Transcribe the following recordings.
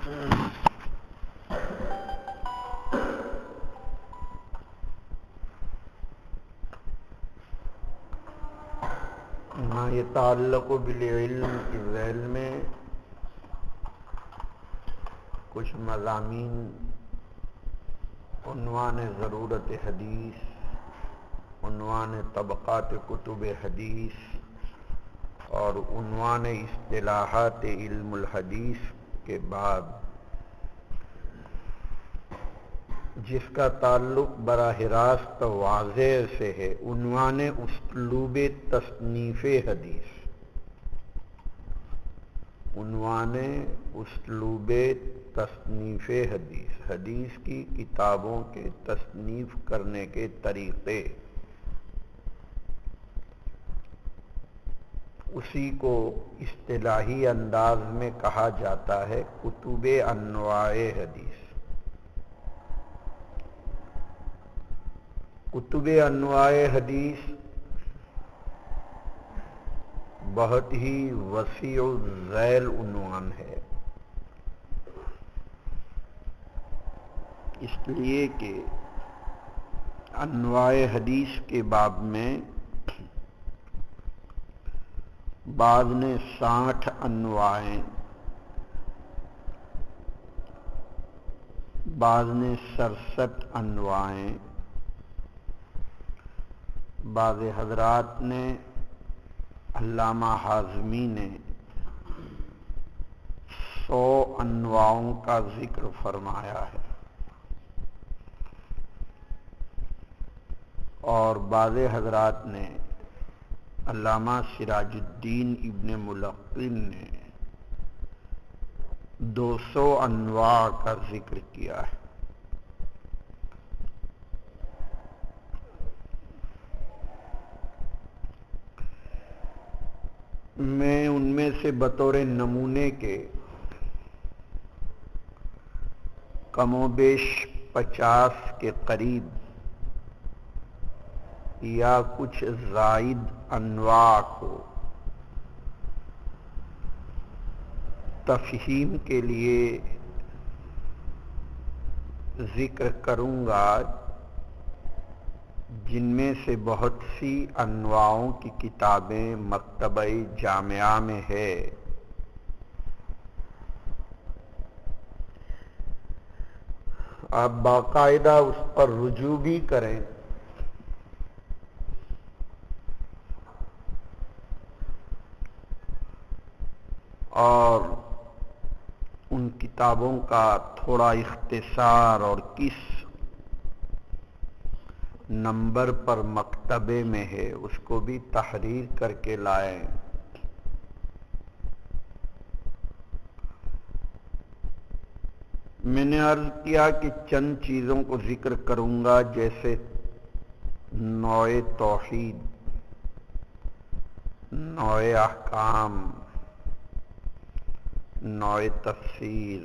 ما يتعلق بالعلم کے ذیل میں کچھ مضامین عنوان ضرورت حدیث، عنوان طبقات کتب حدیث اور عنوان اصطلاحات علم الحدیث کے بعد جس کا تعلق براہ راست واضح سے ہے عنوان اسلوب تصنیف حدیث، عنوان اسلوب تصنیف حدیث، حدیث کی کتابوں کے تصنیف کرنے کے طریقے، اسی کو اصطلاحی انداز میں کہا جاتا ہے کتب انواع حدیث۔ کتب انواع حدیث بہت ہی وسیع الذیل عنوان ہے، اس لیے کہ انواع حدیث کے باب میں بعض نے 60 انواع، بعض نے 67 انواع، بعض حضرات نے علامہ حازمی نے 100 انواعوں کا ذکر فرمایا ہے، اور بعض حضرات نے علامہ سراج الدین ابن ملقن نے 200 انواع کا ذکر کیا ہے۔ میں ان میں سے بطور نمونے کے کم و بیش 50 کے قریب یا کچھ زائد انواع کو تفہیم کے لیے ذکر کروں گا، جن میں سے بہت سی انواعوں کی کتابیں مکتبہ جامعہ میں ہے۔ آپ باقاعدہ اس پر رجوع بھی کریں، اور ان کتابوں کا تھوڑا اختصار اور کس نمبر پر مکتبے میں ہے اس کو بھی تحریر کر کے لائیں۔ میں نے عرض کیا کہ چند چیزوں کو ذکر کروں گا، جیسے نوع توحید، نوع احکام، نوع تفسیر،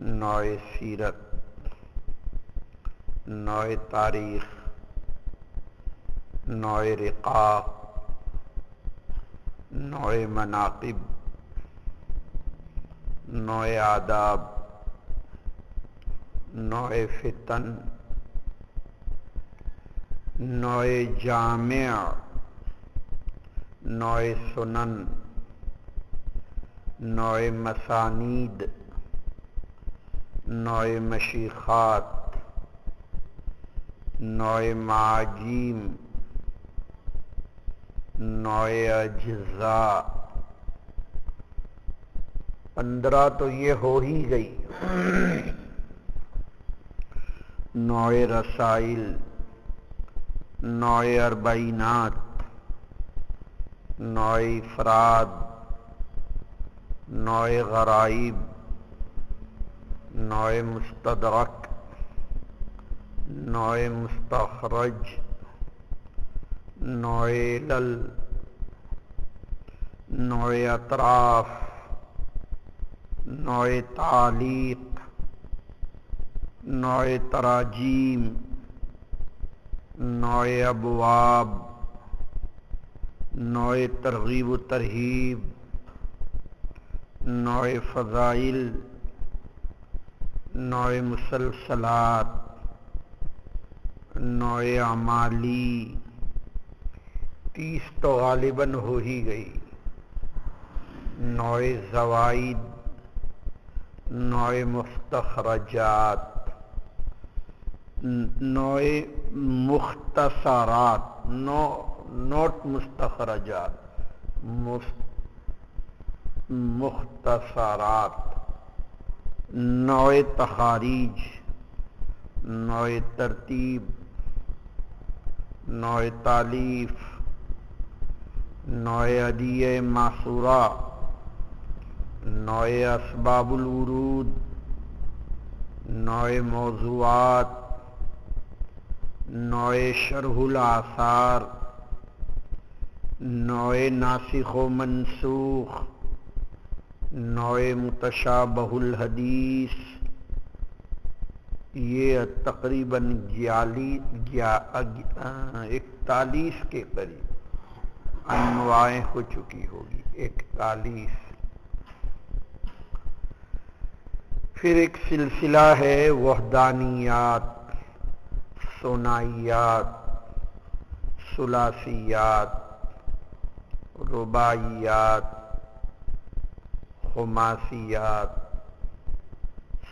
نوع سیرت، نوع تاریخ، نوع رقاق، نوع مناقب، نوع آداب، نوع فتن، نوع جامع، نوع سنن، نوع مسانید، نوع مشیخات، نوع معاجیم، نوع اجزاء۔ 15 تو یہ ہو ہی گئی۔ نوع رسائل، نوع اربعینات، نوع افراد، نوع غرائب، نوع مستدرک، نوع مستخرج، نوع علل، نوع اطراف، نوع تعلیق، نوع تراجیم، نوع ابواب، نوع ترغیب و ترہیب، نوع فضائل، نوع مسلسلات، نوع اعمالی، 30 تو غالباً ہو ہی گئی۔ نوع زوائد، نوع مستخرجات، نوع مختصرات، نوٹ مستخرجات، مختصرات، نوع تخاریج، نوع ترتیب، نوع تالیف، نوع ادیہ معصورہ، نوع اسباب الورود، نوع موضوعات، نوع شرح الآثار، نوع ناسخ و منسوخ، نوع متشابہ الحدیث۔ یہ تقریباً 41 کے قریب انواعیں ہو چکی ہوگی، 41۔ پھر ایک سلسلہ ہے وحدانیات، ثنائیات، ثلاثیات، رباعیات، خماسیات،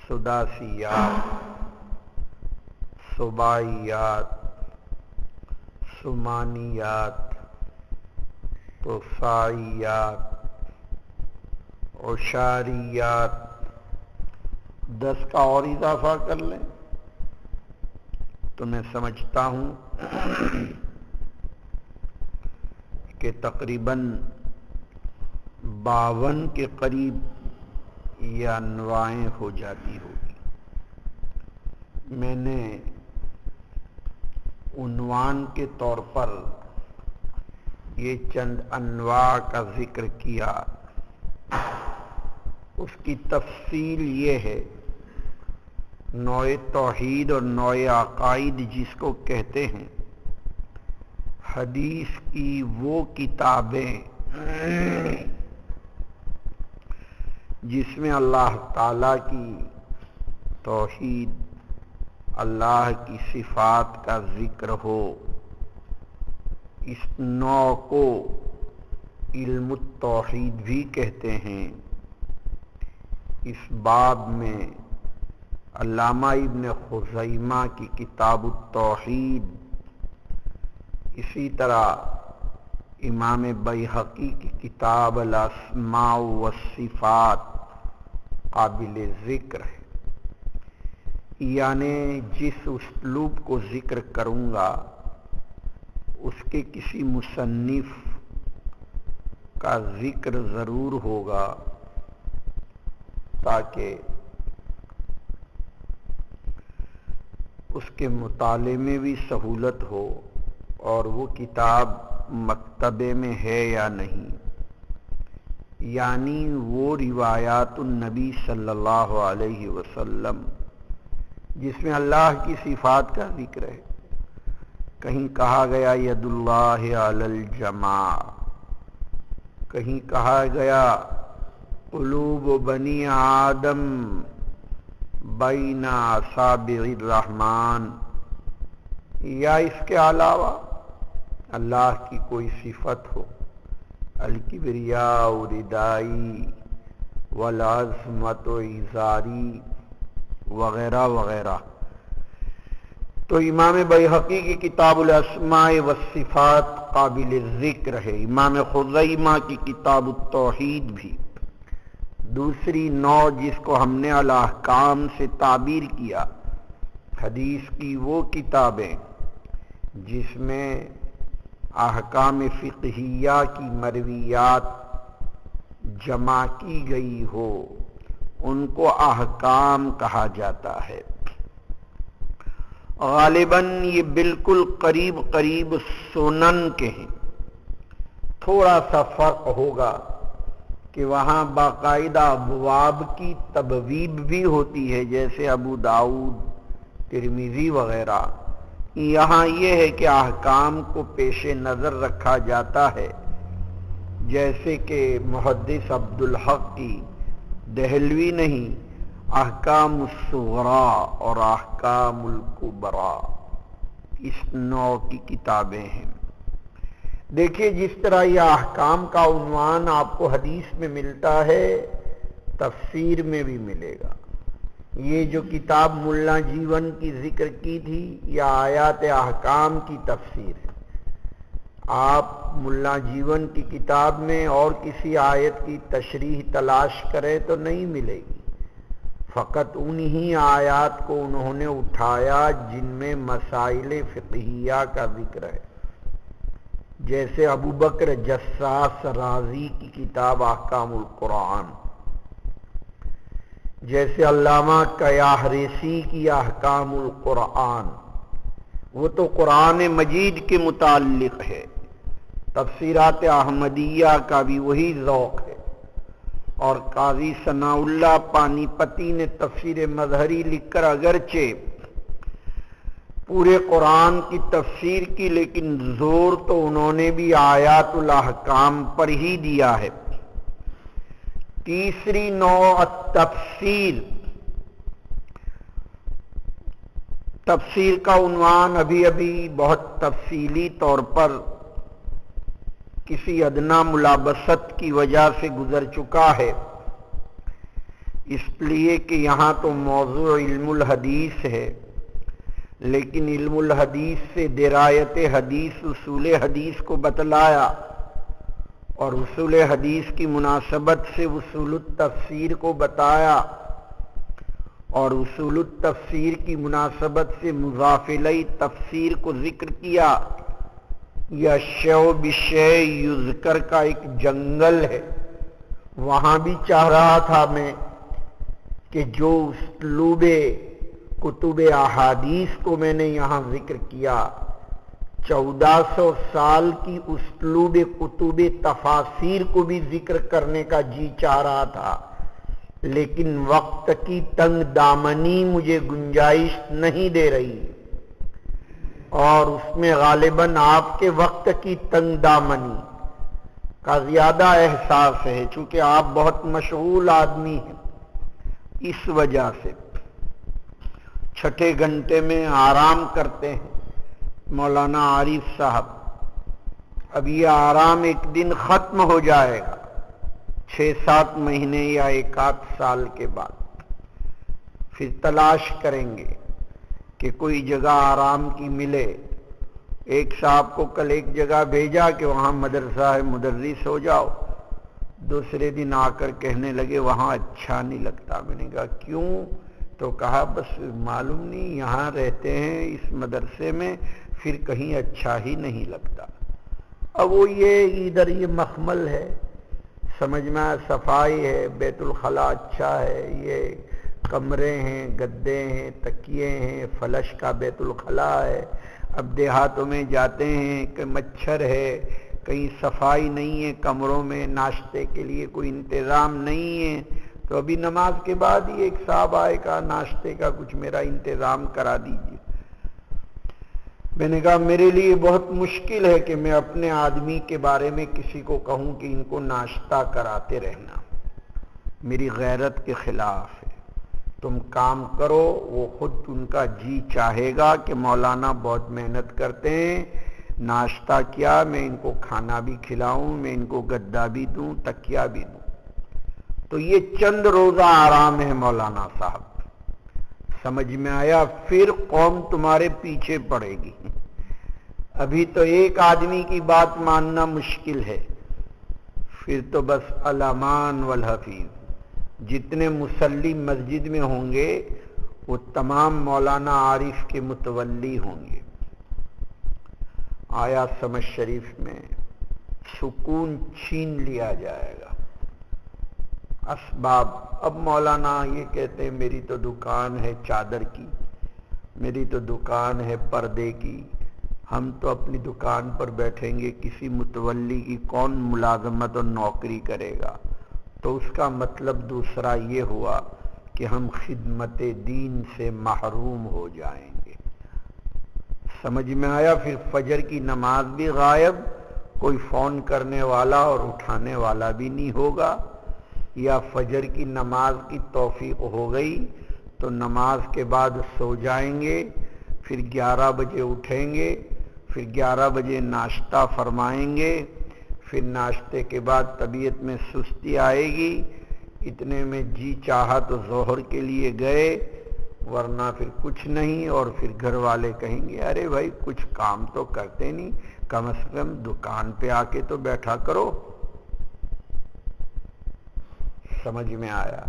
سداسیات، سباعیات، ثمانیات، تساعیات، عشاریات۔ 10 کا اور اضافہ کر لیں تو میں سمجھتا ہوں کہ تقریباً 52 کے قریب یہ انواعیں ہو جاتی ہوگی۔ میں نے عنوان کے طور پر یہ چند انواع کا ذکر کیا، اس کی تفصیل یہ ہے، نوع توحید اور نوع عقائد جس کو کہتے ہیں، حدیث کی وہ کتابیں جس میں اللہ تعالیٰ کی توحید، اللہ کی صفات کا ذکر ہو، اس نوع کو علم التوحید بھی کہتے ہیں۔ اس باب میں علامہ ابن خزیمہ کی کتاب التوحید، اسی طرح امام بیہقی کی کتاب الاسماء والصفات قابل ذکر ہے۔ یعنی جس اسلوب کو ذکر کروں گا اس کے کسی مصنف کا ذکر ضرور ہوگا تاکہ اس کے مطالعے میں بھی سہولت ہو، اور وہ کتاب مکتبے میں ہے یا نہیں، یعنی وہ روایات النبی صلی اللہ علیہ وسلم جس میں اللہ کی صفات کا ذکر ہے۔ کہیں کہا گیا ید اللہ علی الجماع، کہیں کہا گیا قلوب بنی آدم بین اصابع الرحمن، یا اس کے علاوہ اللہ کی کوئی صفت ہو، الکبریاء ردائی والعظمت ازاری وغیرہ وغیرہ۔ تو امام بیہقی کی کتاب الاسماء والصفات قابل ذکر ہے، امام خزیمہ کی کتاب التوحید بھی۔ دوسری نوع جس کو ہم نے الاحکام سے تعبیر کیا، حدیث کی وہ کتابیں جس میں احکام فقہیہ کی مرویات جمع کی گئی ہو، ان کو احکام کہا جاتا ہے۔ غالباً یہ بالکل قریب قریب سنن کے ہیں، تھوڑا سا فرق ہوگا کہ وہاں باقاعدہ ابواب کی تبویب بھی ہوتی ہے، جیسے ابو داؤد، ترمذی وغیرہ۔ یہاں یہ ہے کہ احکام کو پیش نظر رکھا جاتا ہے، جیسے کہ محدث عبدالحق کی دہلوی نہیں، احکام الصغرا اور احکام الکبرا اس نوع کی کتابیں ہیں۔ دیکھیے جس طرح یہ احکام کا عنوان آپ کو حدیث میں ملتا ہے، تفسیر میں بھی ملے گا۔ یہ جو کتاب ملا جیون کی ذکر کی تھی، یہ آیات احکام کی تفسیر ہے۔ آپ ملا جیون کی کتاب میں اور کسی آیت کی تشریح تلاش کریں تو نہیں ملے گی، فقط انہی آیات کو انہوں نے اٹھایا جن میں مسائل فقہیہ کا ذکر ہے، جیسے ابو بکر جساس رازی کی کتاب احکام القرآن، جیسے علامہ کیاحریسی کی احکام القرآن، وہ تو قرآن مجید کے متعلق ہے۔ تفسیرات احمدیہ کا بھی وہی ذوق ہے، اور قاضی ثناء اللہ پانی پتی نے تفسیر مظہری لکھ کر اگرچہ پورے قرآن کی تفسیر کی، لیکن زور تو انہوں نے بھی آیات الاحکام پر ہی دیا ہے۔ تیسری نوع تفسیر، تفسیر کا عنوان ابھی بہت تفصیلی طور پر کسی ادنا ملابست کی وجہ سے گزر چکا ہے، اس لیے کہ یہاں تو موضوع علم الحدیث ہے، لیکن علم الحدیث سے درایت حدیث اصول حدیث کو بتلایا، اور اصول حدیث کی مناسبت سے اصول التفسیر کو بتایا، اور اصول التفسیر کی مناسبت سے مضاف الیہ تفسیر کو ذکر کیا۔ یا شیء بشیء یذکر کا ایک جنگل ہے، وہاں بھی چاہ رہا تھا میں کہ جو اسلوب کتب احادیث کو میں نے یہاں ذکر کیا، 1400 سال کی اسلوب کتب تفاسیر کو بھی ذکر کرنے کا جی چاہ رہا تھا، لیکن وقت کی تنگ دامنی مجھے گنجائش نہیں دے رہی، اور اس میں غالباً آپ کے وقت کی تنگ دامنی کا زیادہ احساس ہے، چونکہ آپ بہت مشغول آدمی ہیں۔ اس وجہ سے چھٹے گھنٹے میں آرام کرتے ہیں مولانا عارف صاحب۔ اب یہ آرام ایک دن ختم ہو جائے گا، 6-7 مہینے یا 1 سال کے بعد پھر تلاش کریں گے کہ کوئی جگہ آرام کی ملے۔ ایک صاحب کو کل ایک جگہ بھیجا کہ وہاں مدرسہ ہے، مدرس ہو جاؤ، دوسرے دن آ کر کہنے لگے وہاں اچھا نہیں لگتا۔ میں نے کہا کیوں؟ تو کہا بس معلوم نہیں، یہاں رہتے ہیں اس مدرسے میں، پھر کہیں اچھا ہی نہیں لگتا۔ اب وہ یہ ادھر یہ مخمل ہے، سمجھ میں صفائی ہے، بیت الخلاء اچھا ہے، یہ کمرے ہیں، گدے ہیں، تکیے ہیں، فلش کا بیت الخلاء ہے۔ اب دیہاتوں میں جاتے ہیں کہ مچھر ہے، کہیں صفائی نہیں ہے کمروں میں، ناشتے کے لیے کوئی انتظام نہیں ہے، تو ابھی نماز کے بعد ہی ایک صاحب آئے، کہا ناشتے کا کچھ میرا انتظام کرا دیجیے۔ میں نے کہا میرے لیے بہت مشکل ہے کہ میں اپنے آدمی کے بارے میں کسی کو کہوں کہ ان کو ناشتہ کراتے رہنا، میری غیرت کے خلاف ہے۔ تم کام کرو، وہ خود ان کا جی چاہے گا کہ مولانا بہت محنت کرتے ہیں، ناشتہ کیا، میں ان کو کھانا بھی کھلاؤں، میں ان کو گدا بھی دوں، تکیہ بھی دوں۔ تو یہ چند روزہ آرام ہے مولانا صاحب، سمجھ میں آیا؟ پھر قوم تمہارے پیچھے پڑے گی۔ ابھی تو ایک آدمی کی بات ماننا مشکل ہے، پھر تو بس الامان والحفیظ، جتنے مصلی مسجد میں ہوں گے وہ تمام مولانا عارف کے متولی ہوں گے۔ آیا سمجھ شریف میں سکون چھین لیا جائے گا۔ اسباب، اب مولانا یہ کہتے ہیں میری تو دکان ہے چادر کی، میری تو دکان ہے پردے کی، ہم تو اپنی دکان پر بیٹھیں گے، کسی متولی کی کون ملازمت اور نوکری کرے گا؟ تو اس کا مطلب دوسرا یہ ہوا کہ ہم خدمت دین سے محروم ہو جائیں گے۔ سمجھ میں آیا؟ پھر فجر کی نماز بھی غائب، کوئی فون کرنے والا اور اٹھانے والا بھی نہیں ہوگا، یا فجر کی نماز کی توفیق ہو گئی تو نماز کے بعد سو جائیں گے، پھر 11 بجے اٹھیں گے، پھر 11 بجے ناشتہ فرمائیں گے، پھر ناشتے کے بعد طبیعت میں سستی آئے گی، اتنے میں جی چاہا تو ظہر کے لیے گئے، ورنہ پھر کچھ نہیں، اور پھر گھر والے کہیں گے ارے بھائی کچھ کام تو کرتے نہیں، کم از کم دکان پہ آ کے تو بیٹھا کرو۔ سمجھ میں آیا؟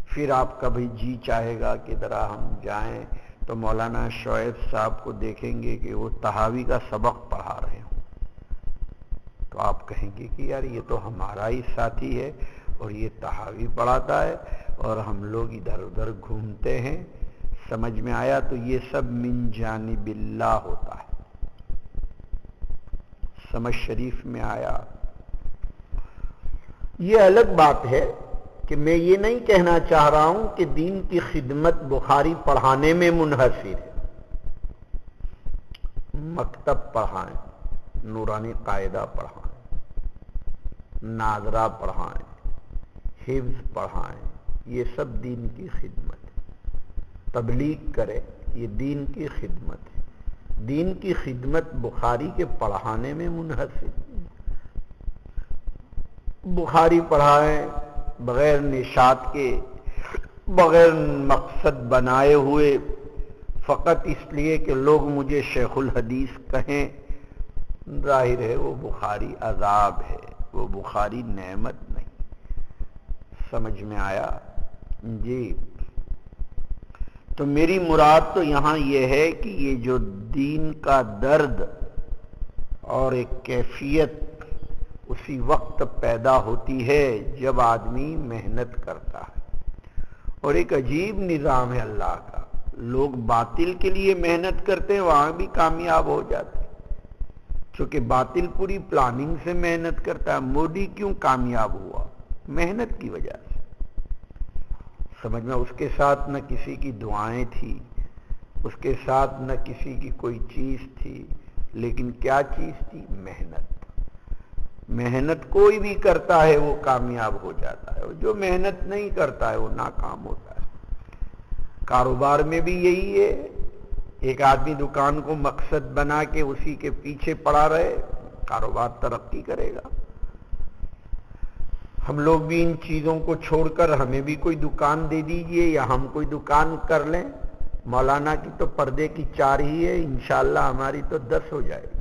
پھر آپ کا بھی جی چاہے گا کہ ذرا ہم جائیں تو مولانا شعیب صاحب کو دیکھیں گے کہ وہ تحاوی کا سبق پڑھا رہے ہوں، تو آپ کہیں گے کہ یار یہ تو ہمارا ہی ساتھی ہے اور یہ تحاوی پڑھاتا ہے اور ہم لوگ ادھر ادھر گھومتے ہیں۔ سمجھ میں آیا؟ تو یہ سب من جانب اللہ ہوتا ہے۔ سمجھ شریف میں آیا؟ یہ الگ بات ہے کہ میں یہ نہیں کہنا چاہ رہا ہوں کہ دین کی خدمت بخاری پڑھانے میں منحصر ہے۔ مکتب پڑھائیں، نورانی قاعدہ پڑھائیں، ناظرہ پڑھائیں، حفظ پڑھائیں، یہ سب دین کی خدمت ہے۔ تبلیغ کرے، یہ دین کی خدمت ہے۔ دین کی خدمت بخاری کے پڑھانے میں منحصر ہے۔ بخاری پڑھائیں بغیر نشاط کے، بغیر مقصد بنائے ہوئے، فقط اس لیے کہ لوگ مجھے شیخ الحدیث کہیں، ظاہر ہے وہ بخاری عذاب ہے، وہ بخاری نعمت نہیں۔ سمجھ میں آیا؟ جی، تو میری مراد تو یہاں یہ ہے کہ یہ جو دین کا درد اور ایک کیفیت اسی وقت پیدا ہوتی ہے جب آدمی محنت کرتا ہے، اور ایک عجیب نظام ہے اللہ کا، لوگ باطل کے لیے محنت کرتے ہیں وہاں بھی کامیاب ہو جاتے ہیں، چونکہ باطل پوری پلاننگ سے محنت کرتا ہے۔ مودی کیوں کامیاب ہوا؟ محنت کی وجہ سے۔ سمجھ میں، اس کے ساتھ نہ کسی کی دعائیں تھی، اس کے ساتھ نہ کسی کی کوئی چیز تھی، لیکن کیا چیز تھی؟ محنت۔ محنت کوئی بھی کرتا ہے وہ کامیاب ہو جاتا ہے، اور جو محنت نہیں کرتا ہے وہ ناکام ہوتا ہے۔ کاروبار میں بھی یہی ہے، ایک آدمی دکان کو مقصد بنا کے اسی کے پیچھے پڑا رہے، کاروبار ترقی کرے گا۔ ہم لوگ بھی ان چیزوں کو چھوڑ کر ہمیں بھی کوئی دکان دے دیجئے یا ہم کوئی دکان کر لیں۔ مولانا کی تو پردے کی 4 ہی ہے، انشاءاللہ ہماری تو 10 ہو جائے گی۔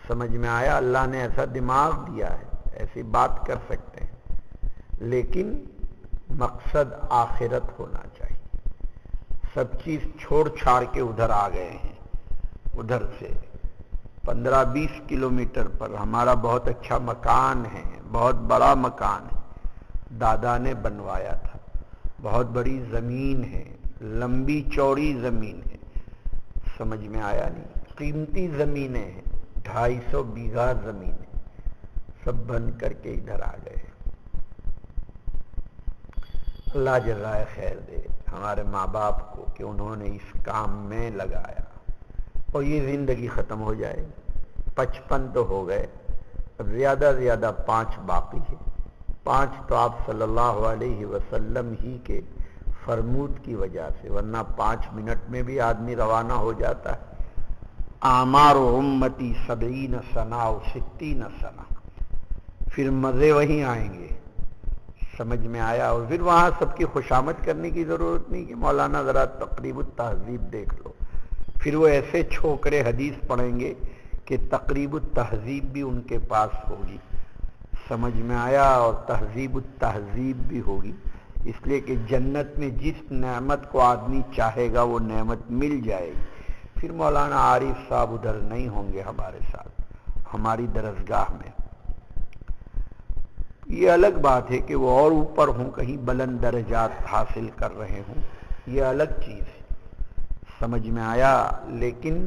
سمجھ میں آیا؟ اللہ نے ایسا دماغ دیا ہے، ایسی بات کر سکتے ہیں، لیکن مقصد آخرت ہونا چاہیے۔ سب چیز چھوڑ چھاڑ کے ادھر آ گئے ہیں، ادھر سے 15-20 کلومیٹر پر ہمارا بہت اچھا مکان ہے، بہت بڑا مکان ہے، دادا نے بنوایا تھا، بہت بڑی زمین ہے، لمبی چوڑی زمین ہے۔ سمجھ میں آیا نہیں؟ قیمتی زمینیں ہیں، 250 بیگھہ زمین ہے، سب بند کر کے ادھر آ گئے۔ اللہ جزائے خیر دے ہمارے ماں باپ کو کہ انہوں نے اس کام میں لگایا، اور یہ زندگی ختم ہو جائے گی۔ 55 تو ہو گئے، اب زیادہ زیادہ 5 باقی ہے۔ 5 تو آپ صلی اللہ علیہ وسلم ہی کے فرمود کی وجہ سے، ورنہ 5 منٹ میں بھی آدمی روانہ ہو جاتا ہے۔ اعمار امتی 70 سنہ و 60 سنہ، پھر مزے وہیں آئیں گے۔ سمجھ میں آیا؟ اور پھر وہاں سب کی خوشامد کرنے کی ضرورت نہیں کہ مولانا ذرا تقریب التہذیب دیکھ لو، پھر وہ ایسے چھوکرے حدیث پڑھیں گے کہ تقریب التہذیب بھی ان کے پاس ہوگی۔ سمجھ میں آیا؟ اور تہذیب التہذیب بھی ہوگی، اس لیے کہ جنت میں جس نعمت کو آدمی چاہے گا وہ نعمت مل جائے گی۔ پھر مولانا عارف صاحب ادھر نہیں ہوں گے ہمارے ساتھ، ہماری درسگاہ میں۔ یہ الگ بات ہے کہ وہ اور اوپر ہوں، کہیں بلند درجات حاصل کر رہے ہوں، یہ الگ چیز ہے۔ سمجھ میں آیا؟ لیکن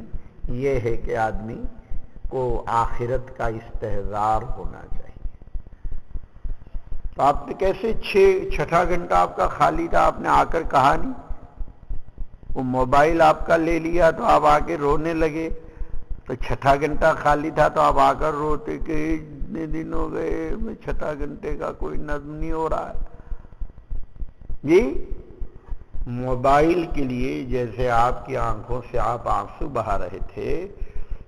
یہ ہے کہ آدمی کو آخرت کا استحضار ہونا چاہیے۔ تو آپ نے کیسے 6 گھنٹہ آپ کا خالی تھا، آپ نے آ کر کہا نہیں؟ وہ موبائل آپ کا لے لیا تو آپ آ کے رونے لگے، تو 6 گھنٹہ خالی تھا تو آپ آ کر روتے کہ اتنے دن ہو گئے میں چھٹا گھنٹے کا کوئی نظم نہیں ہو رہا ہے. جی موبائل کے لیے جیسے آپ کی آنکھوں سے آپ آنسو بہا رہے تھے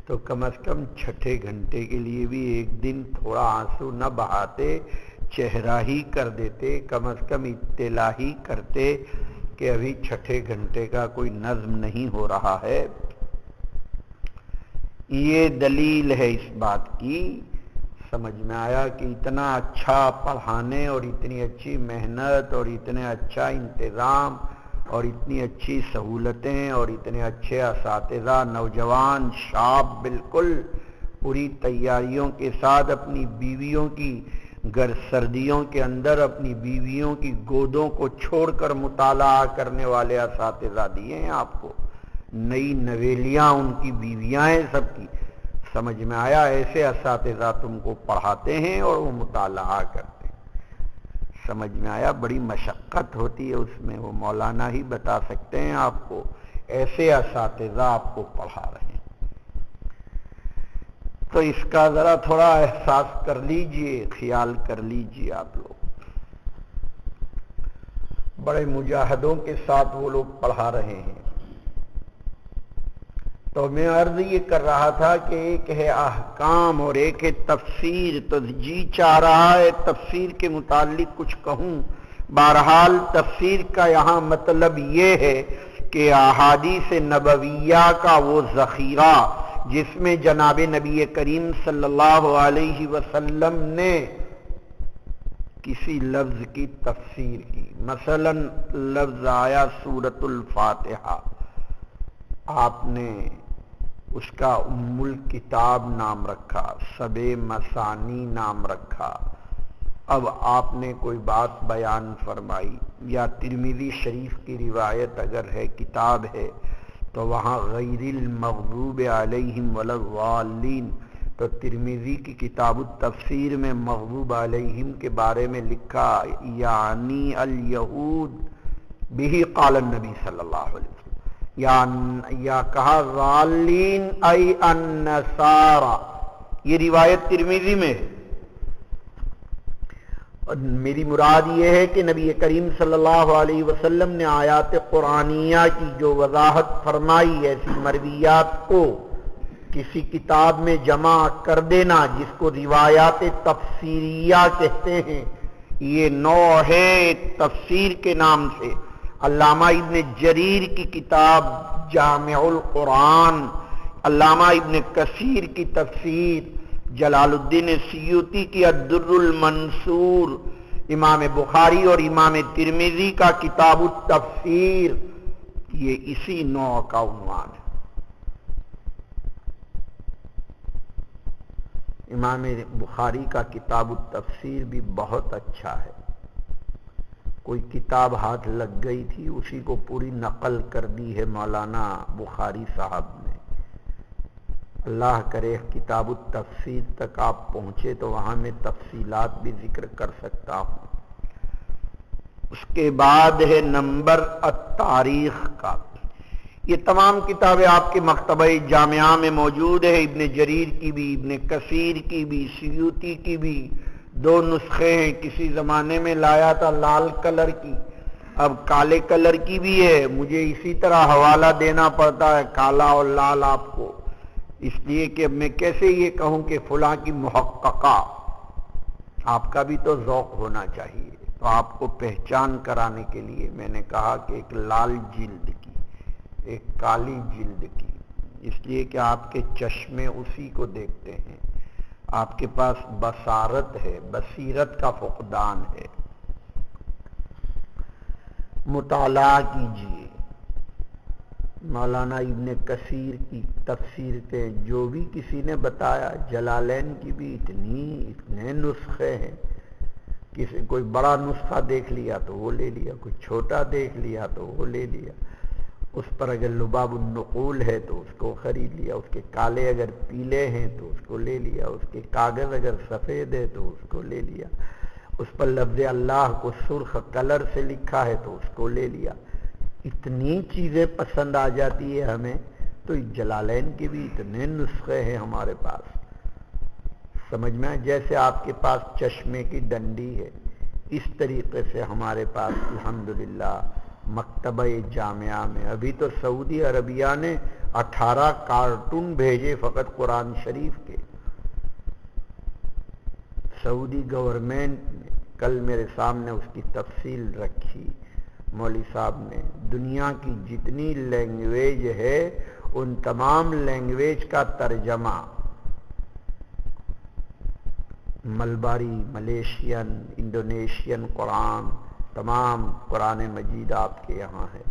تو کم از کم چھٹے گھنٹے کے لیے بھی ایک دن تھوڑا آنسو نہ بہاتے, چہرہ ہی کر دیتے, کم از کم اطلاع ہی کرتے کہ ابھی چھٹے گھنٹے کا کوئی نظم نہیں ہو رہا ہے. یہ دلیل ہے اس بات کی. سمجھ میں آیا کہ اتنا اچھا پڑھانے اور اتنی اچھی محنت اور اتنے اچھا انتظام اور اتنی اچھی سہولتیں اور اتنے اچھے اساتذہ, نوجوان شاب بالکل پوری تیاریوں کے ساتھ اپنی بیویوں کی سردیوں کے اندر اپنی بیویوں کی گودوں کو چھوڑ کر مطالعہ کرنے والے اساتذہ دیے ہیں آپ کو. نئی نویلیاں ان کی بیویاں ہیں سب کی. سمجھ میں آیا؟ ایسے اساتذہ تم کو پڑھاتے ہیں اور وہ مطالعہ کرتے ہیں. سمجھ میں آیا؟ بڑی مشقت ہوتی ہے اس میں, وہ مولانا ہی بتا سکتے ہیں آپ کو. ایسے اساتذہ آپ کو پڑھا رہے ہیں تو اس کا ذرا تھوڑا احساس کر لیجئے, خیال کر لیجئے. آپ لوگ بڑے مجاہدوں کے ساتھ وہ لوگ پڑھا رہے ہیں. تو میں عرض یہ کر رہا تھا کہ ایک ہے احکام اور ایک ہے تفسیر. تو جی چاہ رہا ہے تفسیر کے متعلق کچھ کہوں. بہرحال تفسیر کا یہاں مطلب یہ ہے کہ احادیث نبویہ کا وہ ذخیرہ جس میں جناب نبی کریم صلی اللہ علیہ وسلم نے کسی لفظ کی تفسیر کی. مثلا لفظ آیا سورۃ الفاتحہ, آپ نے اس کا ام الکتاب نام رکھا, سب مثانی نام رکھا. اب آپ نے کوئی بات بیان فرمائی, یا ترمذی شریف کی روایت اگر ہے, کتاب ہے, تو وہاں غیر المغضوب علیہم ولا الضالین, تو ترمذی کی کتاب التفسیر میں مغضوب علیہم کے بارے میں لکھا یعنی الیہود بہ قال النبی صلی اللہ علیہ وسلم, یا کہا ضالین ای النصارى. یہ روایت ترمذی میں ہے. اور میری مراد یہ ہے کہ نبی کریم صلی اللہ علیہ وسلم نے آیات قرآنیہ کی جو وضاحت فرمائی, ایسی مرویات کو کسی کتاب میں جمع کر دینا جس کو روایات تفسیریہ کہتے ہیں, یہ نوع ہے تفسیر کے نام سے. علامہ ابن جریر کی کتاب جامع القرآن, علامہ ابن کثیر کی تفسیر, جلال الدین سیوطی کی الدر المنصور, امام بخاری اور امام ترمذی کا کتاب التفسیر, یہ اسی نوع کا عنوان ہے. امام بخاری کا کتاب التفسیر بھی بہت اچھا ہے. کوئی کتاب ہاتھ لگ گئی تھی, اسی کو پوری نقل کر دی ہے مولانا بخاری صاحب نے. اللہ کرے کتاب التفسیر تک آپ پہنچے تو وہاں میں تفصیلات بھی ذکر کر سکتا ہوں. اس کے بعد ہے نمبر التاریخ کا. یہ تمام کتابیں آپ کے مکتبہ جامعہ میں موجود ہے. ابن جریر کی بھی, ابن کثیر کی بھی, سیوطی کی بھی. 2 نسخے ہیں. کسی زمانے میں لایا تھا لال کلر کی, اب کالے کلر کی بھی ہے. مجھے اسی طرح حوالہ دینا پڑتا ہے کالا اور لال آپ کو, اس لیے کہ اب میں کیسے یہ کہوں کہ فلاں کی محققہ. آپ کا بھی تو ذوق ہونا چاہیے. تو آپ کو پہچان کرانے کے لیے میں نے کہا کہ ایک لال جلد کی, ایک کالی جلد کی, اس لیے کہ آپ کے چشمے اسی کو دیکھتے ہیں. آپ کے پاس بصارت ہے, بصیرت کا فقدان ہے. مطالعہ کیجیے. مولانا ابن کثیر کی تفسیر کے جو بھی کسی نے بتایا, جلالین کی بھی اتنے نسخے ہیں. کوئی بڑا نسخہ دیکھ لیا تو وہ لے لیا, کوئی چھوٹا دیکھ لیا تو وہ لے لیا. اس پر اگر لباب النقول ہے تو اس کو خرید لیا, اس کے کالے اگر پیلے ہیں تو اس کو لے لیا, اس کے کاغذ اگر سفید ہے تو اس کو لے لیا, اس پر لفظ اللہ کو سرخ کلر سے لکھا ہے تو اس کو لے لیا. اتنی چیزیں پسند آ جاتی ہے ہمیں. تو جلالین کے بھی اتنے نسخے ہیں ہمارے پاس. سمجھ میں؟ جیسے آپ کے پاس چشمے کی ڈنڈی ہے، اس طریقے سے ہمارے پاس الحمدللہ مکتبہ جامعہ میں ابھی تو سعودی عربیہ نے 18 کارٹون بھیجے فقط قرآن شریف کے. سعودی گورنمنٹ نے کل میرے سامنے اس کی تفصیل رکھی مولوی صاحب نے. دنیا کی جتنی لینگویج ہے ان تمام لینگویج کا ترجمہ ملباری، ملیشین، انڈونیشین قرآن، تمام قرآن مجید آپ کے یہاں ہے.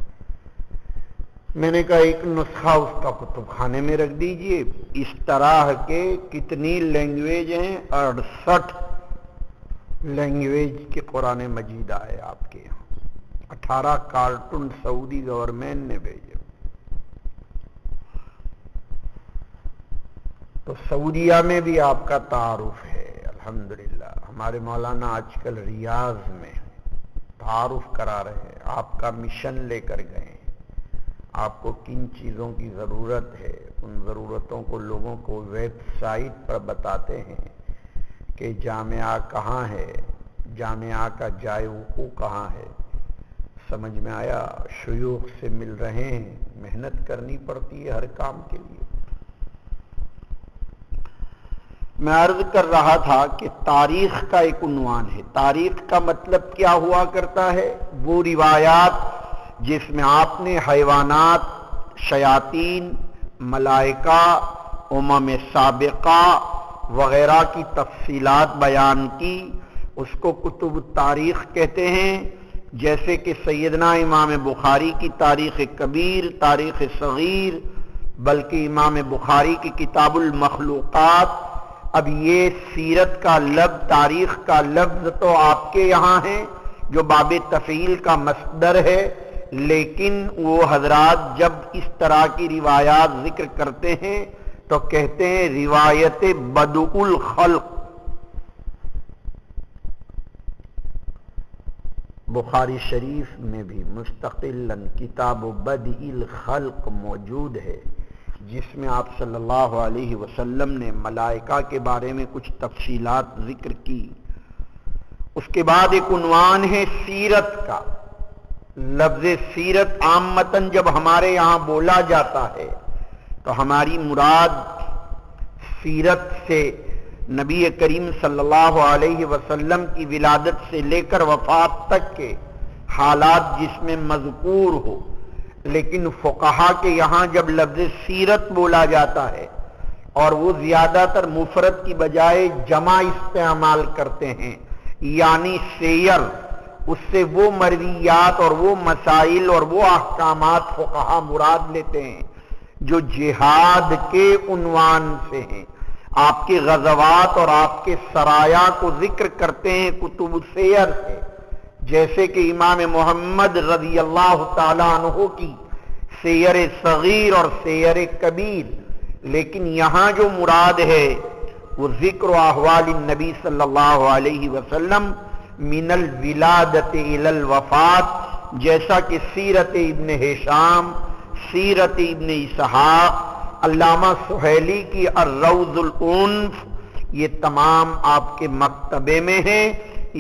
میں نے کہا ایک نسخہ اس کا کتب خانے میں رکھ دیجئے. اس طرح کے کتنی لینگویج ہیں؟ 68 لینگویج کے قرآن مجید آئے آپ کے یہاں. 18 کارٹون سعودی گورنمنٹ نے بھیجے. تو سعودیہ میں بھی آپ کا تعارف ہے الحمدللہ. ہمارے مولانا آج کل ریاض میں تعارف کرا رہے ہیں. آپ کا مشن لے کر گئے ہیں. آپ کو کن چیزوں کی ضرورت ہے ان ضرورتوں کو لوگوں کو ویب سائٹ پر بتاتے ہیں کہ جامعہ کہاں ہے، جامعہ کا جائے وقوع کہاں ہے. سمجھ میں آیا؟ شیوخ سے مل رہے ہیں. محنت کرنی پڑتی ہے ہر کام کے لیے. میں عرض کر رہا تھا کہ تاریخ کا ایک عنوان ہے. تاریخ کا مطلب کیا ہوا کرتا ہے؟ وہ روایات جس میں آپ نے حیوانات، شیاطین، ملائکہ، امم سابقہ وغیرہ کی تفصیلات بیان کی، اس کو کتب تاریخ کہتے ہیں. جیسے کہ سیدنا امام بخاری کی تاریخ کبیر، تاریخ صغیر، بلکہ امام بخاری کی کتاب المخلوقات. اب یہ سیرت کا لفظ، تاریخ کا لفظ تو آپ کے یہاں ہے جو باب تفعیل کا مصدر ہے، لیکن وہ حضرات جب اس طرح کی روایات ذکر کرتے ہیں تو کہتے ہیں روایت بدء الخلق. بخاری شریف میں بھی مستقلاً کتاب بدء الخلق موجود ہے، جس میں آپ صلی اللہ علیہ وسلم نے ملائکہ کے بارے میں کچھ تفصیلات ذکر کی. اس کے بعد ایک عنوان ہے سیرت کا. لفظ سیرت عامتاً جب ہمارے یہاں بولا جاتا ہے تو ہماری مراد سیرت سے نبی کریم صلی اللہ علیہ وسلم کی ولادت سے لے کر وفات تک کے حالات جس میں مذکور ہو. لیکن فقہا کے یہاں جب لفظ سیرت بولا جاتا ہے اور وہ زیادہ تر مفرد کی بجائے جمع استعمال کرتے ہیں، یعنی سیر، اس سے وہ مرویات اور وہ مسائل اور وہ احکامات فقہا مراد لیتے ہیں جو جہاد کے عنوان سے ہیں. آپ کے غزوات اور آپ کے سرایا کو ذکر کرتے ہیں کتب سیر سے، جیسے کہ امام محمد رضی اللہ تعالیٰ عنہ کی سیر صغیر اور سیر کبیر. لیکن یہاں جو مراد ہے وہ ذکر و احوال النبی صلی اللہ علیہ وسلم من الولادت الی الوفات، جیسا کہ سیرت ابن ہشام، سیرت ابن اسحاق، علامہ سہیلی کی الروض الانف، یہ تمام آپ کے مکتبے میں ہیں.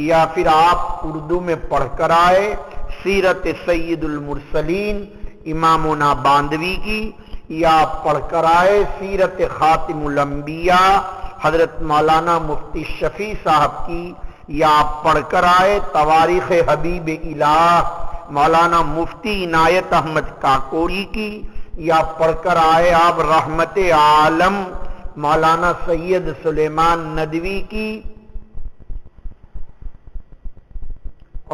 یا پھر آپ اردو میں پڑھ کر آئے سیرت سید المرسلین امامنا باندوی کی، یا پڑھ کر آئے سیرت خاتم الانبیاء حضرت مولانا مفتی شفیع صاحب کی، یا آپ پڑھ کر آئے تواریخ حبیب الہ مولانا مفتی عنایت احمد کاکوری کی، یا پڑھ کر آئے آپ رحمت عالم مولانا سید سلیمان ندوی کی.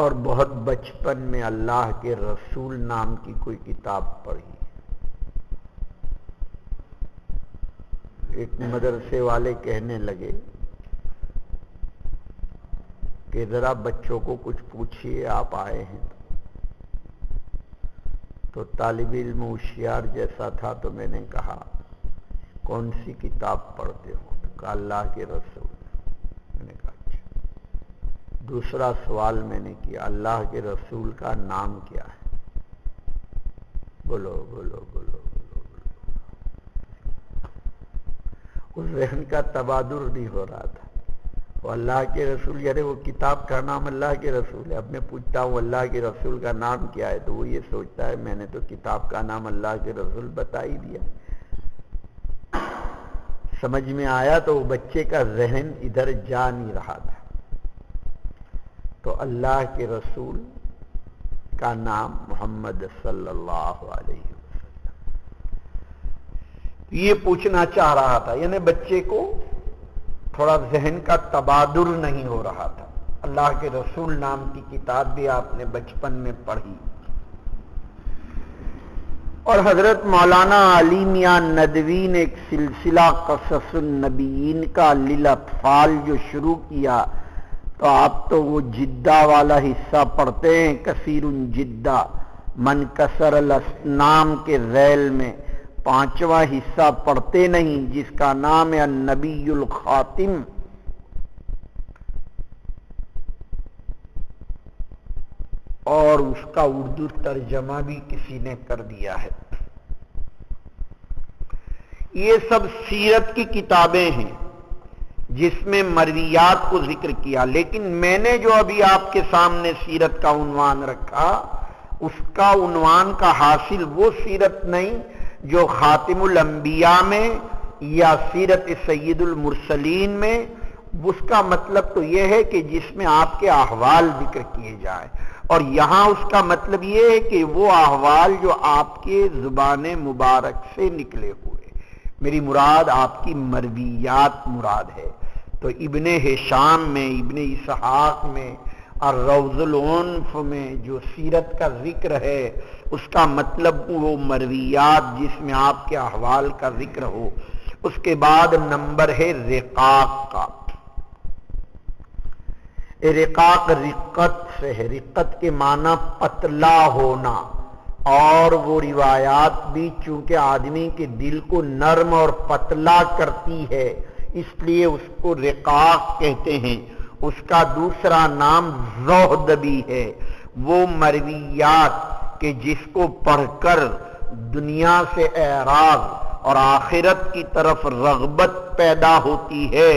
اور بہت بچپن میں اللہ کے رسول نام کی کوئی کتاب پڑھی. ایک مدرسے والے کہنے لگے کہ ذرا بچوں کو کچھ پوچھیے، آپ آئے ہیں. تو طالب علم ہوشیار جیسا تھا تو میں نے کہا کون سی کتاب پڑھتے ہو؟ تو کہا اللہ کے رسول. میں نے کہا اچھا. دوسرا سوال میں نے کیا اللہ کے رسول کا نام کیا ہے؟ بولو بولو بولو بولو بولو. اس ذہن کا تبادر نہیں ہو رہا تھا. وہ اللہ کے رسول، یعنی وہ کتاب کا نام اللہ کے رسول ہے. اب میں پوچھتا ہوں اللہ کے رسول کا نام کیا ہے، تو وہ یہ سوچتا ہے میں نے تو کتاب کا نام اللہ کے رسول بتا ہی دیا. سمجھ میں آیا؟ تو وہ بچے کا ذہن ادھر جا نہیں رہا تھا. تو اللہ کے رسول کا نام محمد صلی اللہ علیہ وسلم یہ پوچھنا چاہ رہا تھا. یعنی بچے کو تھوڑا ذہن کا تبادر نہیں ہو رہا تھا. اللہ کے رسول نام کی کتاب بھی آپ نے بچپن میں پڑھی، اور حضرت مولانا علی میاں ندوی نے ایک سلسلہ قصص النبیین کا للاطفال جو شروع کیا، تو آپ تو وہ جدہ والا حصہ پڑھتے ہیں، کثیر جدہ من کسر الاسنام کے ذیل میں 5واں حصہ پڑھتے نہیں، جس کا نام ہے النبی الخاتم. اور اس کا اردو ترجمہ بھی کسی نے کر دیا ہے. یہ سب سیرت کی کتابیں ہیں جس میں مرویات کو ذکر کیا، لیکن میں نے جو ابھی آپ کے سامنے سیرت کا عنوان رکھا، اس کا عنوان کا حاصل وہ سیرت نہیں جو خاتم الانبیاء میں یا سیرت سید المرسلین میں. اس کا مطلب تو یہ ہے کہ جس میں آپ کے احوال ذکر کیے جائیں، اور یہاں اس کا مطلب یہ ہے کہ وہ احوال جو آپ کے زبان مبارک سے نکلے ہوئے. میری مراد آپ کی مرویات مراد ہے. تو ابن ہشام میں، ابن اسحاق میں، اور روض العنف میں جو سیرت کا ذکر ہے، اس کا مطلب وہ مرویات جس میں آپ کے احوال کا ذکر ہو. اس کے بعد نمبر ہے رقاق کا. رقاق رقت سے ہے. رقت کے معنی پتلا ہونا، اور وہ روایات بھی چونکہ آدمی کے دل کو نرم اور پتلا کرتی ہے، اس لیے اس کو رقاق کہتے ہیں. اس کا دوسرا نام زہد بھی ہے. وہ مرویات کہ جس کو پڑھ کر دنیا سے اعراض اور آخرت کی طرف رغبت پیدا ہوتی ہے،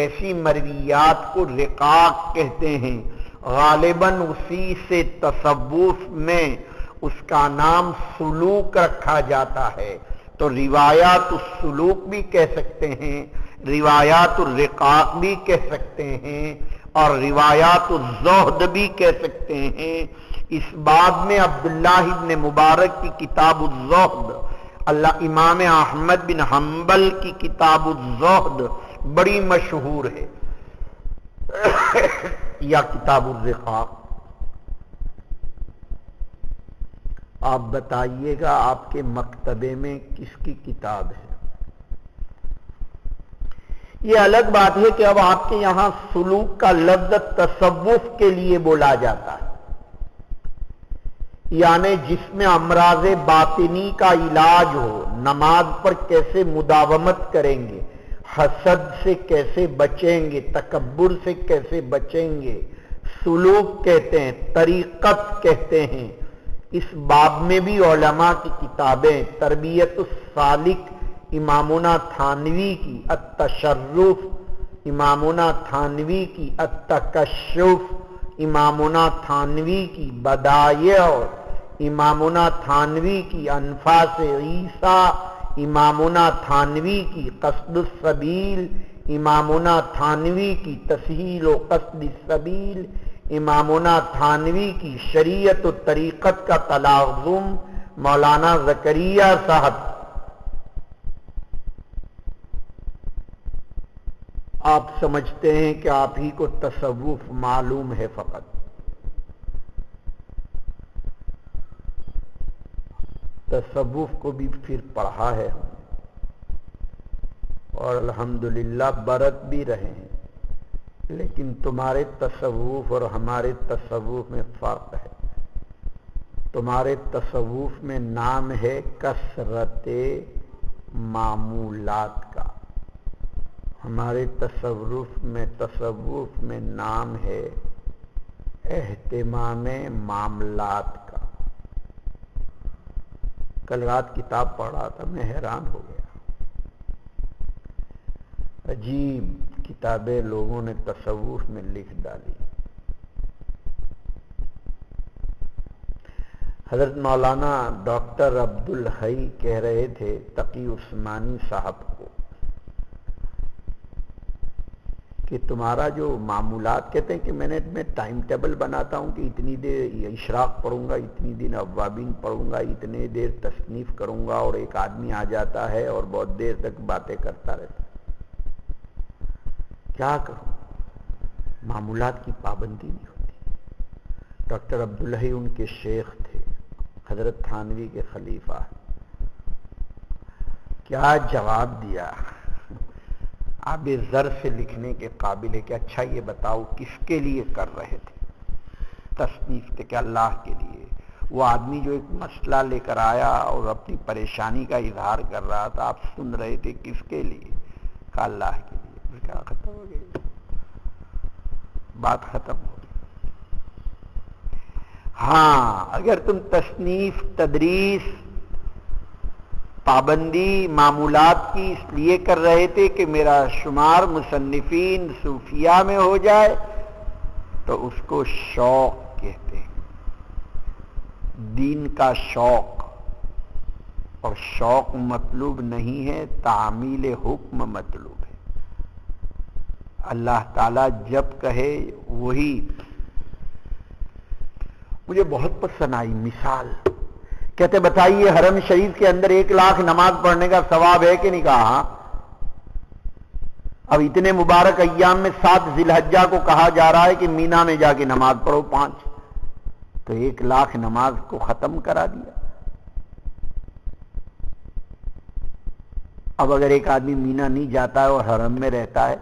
ایسی مرویات کو رقاق کہتے ہیں. غالباً اسی سے تصوف میں اس کا نام سلوک رکھا جاتا ہے. تو روایات السلوک بھی کہہ سکتے ہیں، روایات الرقاق بھی کہہ سکتے ہیں، اور روایات الزہد بھی کہہ سکتے ہیں. اس باب میں عبداللہ ابن مبارک کی کتاب الزہد، اللہ امام احمد بن حنبل کی کتاب الزہد بڑی مشہور ہے، یا کتاب الرقاق. آپ بتائیے گا آپ کے مکتبے میں کس کی کتاب ہے؟ یہ الگ بات ہے کہ اب آپ کے یہاں سلوک کا لفظ تصوف کے لیے بولا جاتا ہے، یعنی جس میں امراض باطنی کا علاج ہو. نماز پر کیسے مداومت کریں گے، حسد سے کیسے بچیں گے، تکبر سے کیسے بچیں گے، سلوک کہتے ہیں، طریقت کہتے ہیں. اس باب میں بھی علماء کی کتابیں، تربیت السالک امامنا تھانوی کی، التشرف امامنا تھانوی کی، التکشف امامنا تھانوی کی، بدائع امامنا تھانوی کی، انفاس عیسیٰ امامنا تھانوی کی، قصد السبیل امامنا تھانوی کی، تسہیل و قصد السبیل امامنا تھانوی کی، شریعت و طریقت کا تلازم مولانا زکریا صاحب. آپ سمجھتے ہیں کہ آپ ہی کو تصوف معلوم ہے، فقط تصوف کو بھی پھر پڑھا ہے ہم، اور الحمدللہ برت بھی رہے ہیں. لیکن تمہارے تصوف اور ہمارے تصوف میں فرق ہے. تمہارے تصوف میں نام ہے کثرت معمولات کا، ہمارے تصوف میں نام ہے اہتمام معاملات کا. کل رات کتاب پڑھ رہا تھا، میں حیران ہو گیا. عجیب کتابیں لوگوں نے تصوف میں لکھ ڈالی. حضرت مولانا ڈاکٹر عبدالحی کہہ رہے تھے تقی عثمانی صاحب کو کہ تمہارا جو معمولات، کہتے ہیں کہ میں ٹائم ٹیبل بناتا ہوں کہ اتنی دیر اشراق پڑھوں گا، اتنی دن اوابین پڑھوں گا، اتنے دیر تصنیف کروں گا، اور ایک آدمی آ جاتا ہے اور بہت دیر تک باتیں کرتا رہتا. کیا کروں، معمولات کی پابندی نہیں ہوتی. ڈاکٹر عبدالحی ان کے شیخ تھے، حضرت تھانوی کے خلیفہ. کیا جواب دیا، آب زر سے لکھنے کے قابل ہے کہ اچھا یہ بتاؤ کس کے لیے کر رہے تھے تصنیف تھے؟ کہ اللہ کے لیے. وہ آدمی جو ایک مسئلہ لے کر آیا اور اپنی پریشانی کا اظہار کر رہا تھا، آپ سن رہے تھے کس کے لیے؟ کہ اللہ کے لیے. کیا ختم ہو گئی بات، ختم ہو گئی. ہاں اگر تم تصنیف، تدریس، پابندی معمولات کی اس لیے کر رہے تھے کہ میرا شمار مصنفین صوفیہ میں ہو جائے، تو اس کو شوق کہتے ہیں، دین کا شوق. اور شوق مطلوب نہیں ہے، تعمیل حکم مطلوب ہے. اللہ تعالیٰ جب کہے وہی. مجھے بہت پسند آئی مثال، کہتے بتائیے حرم شریف کے اندر 1,00,000 نماز پڑھنے کا ثواب ہے کہ نہیں؟ کہا. اب اتنے مبارک ایام میں 7 ذی الحجہ کو کہا جا رہا ہے کہ مینا میں جا کے نماز پڑھو 5، تو 1,00,000 نماز کو ختم کرا دیا. اب اگر ایک آدمی مینا نہیں جاتا ہے اور حرم میں رہتا ہے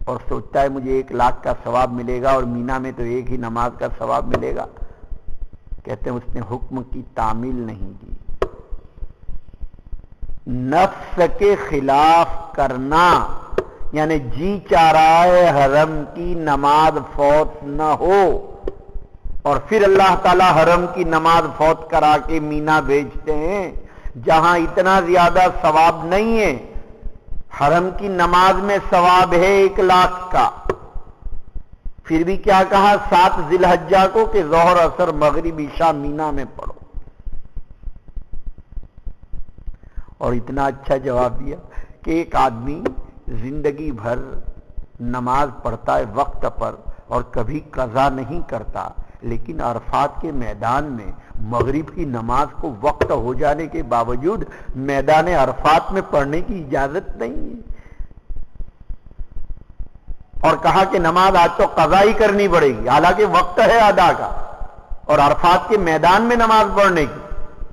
اور سوچتا ہے مجھے 1,00,000 کا ثواب ملے گا اور مینا میں تو ایک ہی نماز کا ثواب ملے گا، کہتے ہیں اس نے حکم کی تعمیل نہیں کی. نفس کے خلاف کرنا، یعنی جی چاہ رہا ہے حرم کی نماز فوت نہ ہو، اور پھر اللہ تعالی حرم کی نماز فوت کرا کے مینا بھیجتے ہیں جہاں اتنا زیادہ ثواب نہیں ہے. حرم کی نماز میں ثواب ہے 1,00,000 کا، پھر بھی کیا کہا 7 ذی الحجہ کو کہ ظہر، عصر، مغرب، عشاء مینا میں پڑھو. اور اتنا اچھا جواب دیا کہ ایک آدمی زندگی بھر نماز پڑھتا ہے وقت پر اور کبھی قضا نہیں کرتا، لیکن عرفات کے میدان میں مغرب کی نماز کو وقت ہو جانے کے باوجود میدان عرفات میں پڑھنے کی اجازت نہیں ہے، اور کہا کہ نماز آج تو قضا ہی کرنی پڑے گی، حالانکہ وقت ہے ادا کا اور عرفات کے میدان میں نماز پڑھنے کی،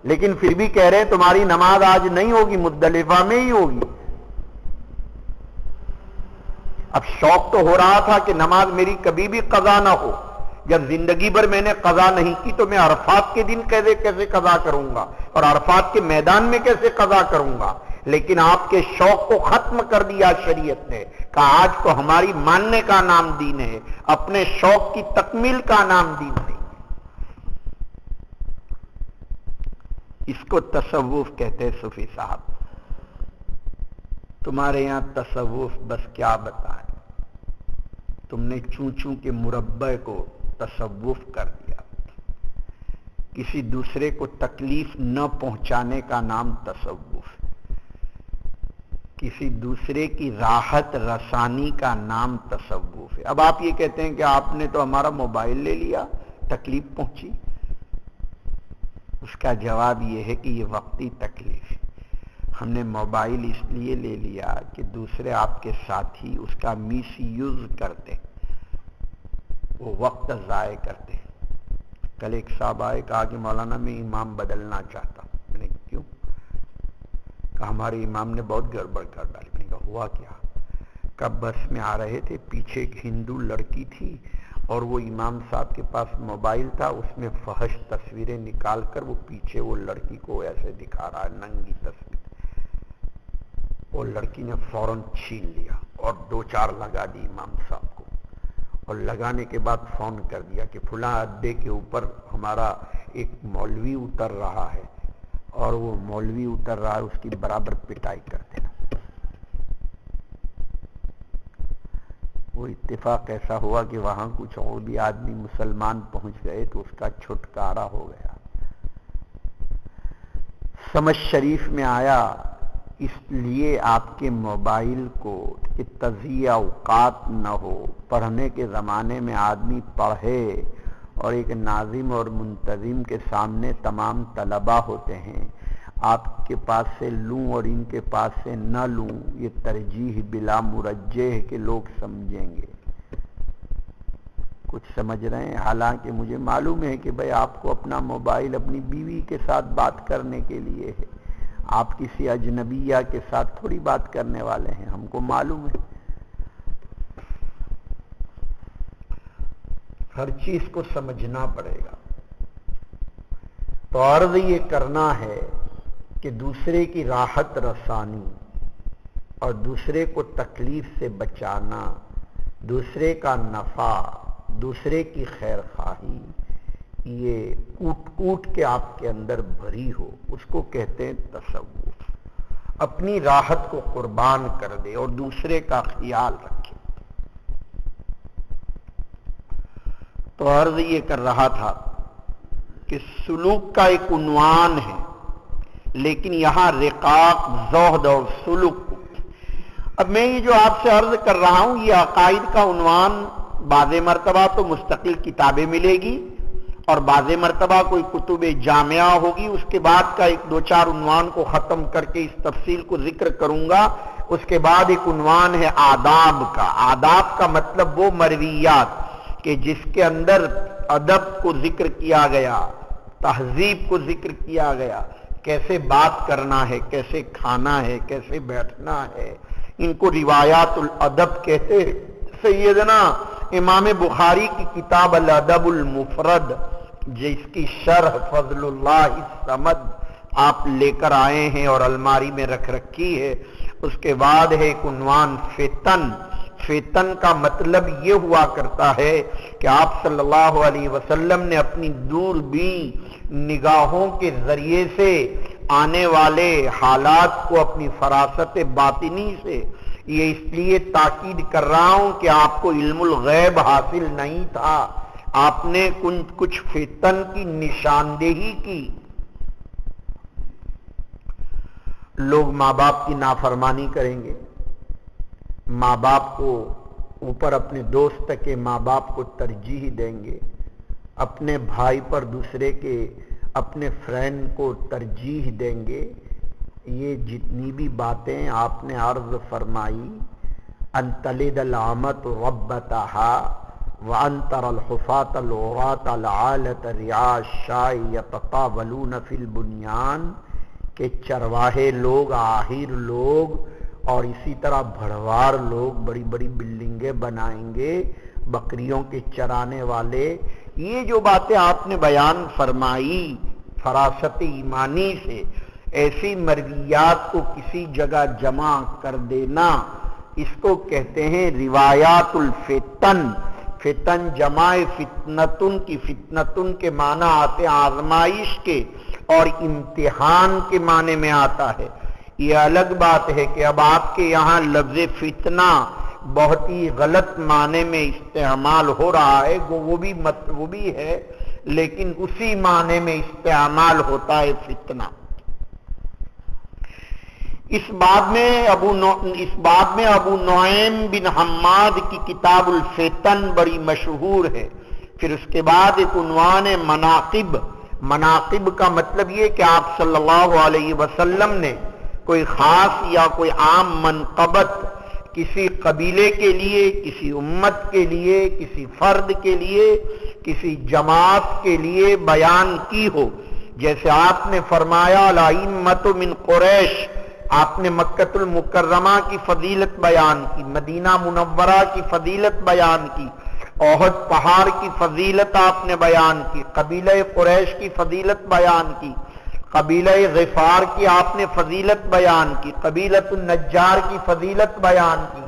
لیکن پھر بھی کہہ رہے تمہاری نماز آج نہیں ہوگی، مزدلفہ میں ہی ہوگی. اب شوق تو ہو رہا تھا کہ نماز میری کبھی بھی قضا نہ ہو. جب زندگی بھر میں نے قضا نہیں کی تو میں عرفات کے دن کیسے قضا کروں گا، اور عرفات کے میدان میں کیسے قضا کروں گا؟ لیکن آپ کے شوق کو ختم کر دیا شریعت نے، کہا آج تو ہماری ماننے کا نام دین ہے، اپنے شوق کی تکمیل کا نام دین نہیں. اس کو تصوف کہتے ہیں صوفی صاحب. تمہارے یہاں تصوف بس کیا بتائیں، تم نے چوں چوں کے مربع کو تصوف کر دیا. کسی دوسرے کو تکلیف نہ پہنچانے کا نام تصوف، کسی دوسرے کی راحت رسانی کا نام تصوف ہے. اب آپ یہ کہتے ہیں کہ آپ نے تو ہمارا موبائل لے لیا، تکلیف پہنچی. اس کا جواب یہ ہے کہ یہ وقتی تکلیف ہے. ہم نے موبائل اس لیے لے لیا کہ دوسرے آپ کے ساتھی اس کا مس یوز کرتے، وہ وقت ضائع کرتے. کل ایک صاحب آئے، کہا کہ مولانا میں امام بدلنا چاہتا ہوں. میں نے کیوں؟ کہا ہمارے امام نے بہت گڑبڑ کر ڈالی. میں نے کہا ہوا کیا؟ کب بس میں آ رہے تھے، پیچھے ایک ہندو لڑکی تھی اور وہ امام صاحب کے پاس موبائل تھا، اس میں فحش تصویریں نکال کر وہ پیچھے وہ لڑکی کو ایسے دکھا رہا ہے، ننگی تصویر. وہ لڑکی نے فوراً چھین لیا اور 2-4 لگا دی امام صاحب کو، اور لگانے کے بعد فون کر دیا کہ فلاں اڈے کے اوپر ہمارا ایک مولوی اتر رہا ہے اور وہ مولوی اتر رہا ہے، اس کی برابر پٹائی کر دینا. وہ اتفاق ایسا ہوا کہ وہاں کچھ اور بھی آدمی مسلمان پہنچ گئے تو اس کا چھٹکارا ہو گیا۔ سمجھ شریف میں آیا، اس لیے آپ کے موبائل کو کہ تضییع اوقات نہ ہو، پڑھنے کے زمانے میں آدمی پڑھے، اور ایک ناظم اور منتظم کے سامنے تمام طلباء ہوتے ہیں، آپ کے پاس سے لوں اور ان کے پاس سے نہ لوں، یہ ترجیح بلا مرجح کے لوگ سمجھیں گے۔ کچھ سمجھ رہے ہیں؟ حالانکہ مجھے معلوم ہے کہ بھئی آپ کو اپنا موبائل اپنی بیوی کے ساتھ بات کرنے کے لیے ہے، آپ کسی اجنبیہ کے ساتھ تھوڑی بات کرنے والے ہیں، ہم کو معلوم ہے۔ ہر چیز کو سمجھنا پڑے گا۔ تو عرض یہ کرنا ہے کہ دوسرے کی راحت رسانی اور دوسرے کو تکلیف سے بچانا، دوسرے کا نفع، دوسرے کی خیر خواہی، یہ کوٹ کوٹ کے آپ کے اندر بھری ہو، اس کو کہتے ہیں تصوف۔ اپنی راحت کو قربان کر دے اور دوسرے کا خیال رکھے۔ تو عرض یہ کر رہا تھا کہ سلوک کا ایک عنوان ہے، لیکن یہاں رقاق، زہد اور سلوک، اب میں یہ جو آپ سے عرض کر رہا ہوں یہ عقائد کا عنوان بعض مرتبہ تو مستقل کتابیں ملے گی، اور بعض مرتبہ کوئی کتب جامعہ ہوگی، اس کے بعد کا ایک دو چار عنوان کو ختم کر کے اس تفصیل کو ذکر کروں گا۔ اس کے بعد ایک عنوان ہے آداب کا۔ آداب کا مطلب وہ مرویات کہ جس کے اندر ادب کو ذکر کیا گیا، تہذیب کو ذکر کیا گیا، کیسے بات کرنا ہے، کیسے کھانا ہے، کیسے بیٹھنا ہے، ان کو روایات الادب کہتے ہیں۔ سیدنا امام بخاری کی کتاب الادب المفرد، جس کی شرح فضل اللہ الصمد آپ لے کر آئے ہیں اور الماری میں رکھ رکھی ہے۔ اس کے بعد ہے ایک عنوان فتن۔ فتن کا مطلب یہ ہوا کرتا ہے کہ آپ صلی اللہ علیہ وسلم نے اپنی دوربین نگاہوں کے ذریعے سے آنے والے حالات کو اپنی فراست باطنی سے، یہ اس لیے تاکید کر رہا ہوں کہ آپ کو علم الغیب حاصل نہیں تھا، آپ نے کچھ فتن کی نشاندہی کی۔ لوگ ماں باپ کی نافرمانی کریں گے، ماں باپ کو اوپر اپنے دوست کے ماں باپ کو ترجیح دیں گے، اپنے بھائی پر دوسرے کے اپنے فرینڈ کو ترجیح دیں گے۔ یہ جتنی بھی باتیں آپ نے عرض فرمائی، ان تلد الامۃ ربتها وان ترى الحفاة العراة العالة رعاء الشاء يتطاولون في البنيان، کہ چرواہے لوگ، آہیر لوگ اور اسی طرح بھڑوار لوگ بڑی بڑی بلڈنگیں بنائیں گے، بکریوں کے چرانے والے۔ یہ جو باتیں آپ نے بیان فرمائی فراست ایمانی سے، ایسی مرویات کو کسی جگہ جمع کر دینا، اس کو کہتے ہیں روایات الفتن۔ فتن جمع فتنتن کی، فتنتن کے معنی آتے آزمائش کے اور امتحان کے معنی میں آتا ہے۔ یہ الگ بات ہے کہ اب آپ کے یہاں لفظ فتنہ بہت ہی غلط معنی میں استعمال ہو رہا ہے، وہ بھی ہے، لیکن اسی معنی میں استعمال ہوتا ہے فتنہ۔ اس باب میں ابو نعیم بن حماد کی کتاب الفتن بڑی مشہور ہے۔ پھر اس کے بعد ایک عنوان مناقب۔ مناقب کا مطلب یہ کہ آپ صلی اللہ علیہ وسلم نے کوئی خاص یا کوئی عام منقبت کسی قبیلے کے لیے، کسی امت کے لیے، کسی فرد کے لیے، کسی جماعت کے لیے بیان کی ہو۔ جیسے آپ نے فرمایا الائمۃ من قریش، آپ نے مکۃ المکرمہ کی فضیلت بیان کی، مدینہ منورہ کی فضیلت بیان کی، احد پہاڑ کی فضیلت آپ نے بیان کی، قبیلہ قریش کی فضیلت بیان کی، قبیلہ غفار کی آپ نے فضیلت بیان کی، قبیلۃ النجار کی فضیلت بیان کی،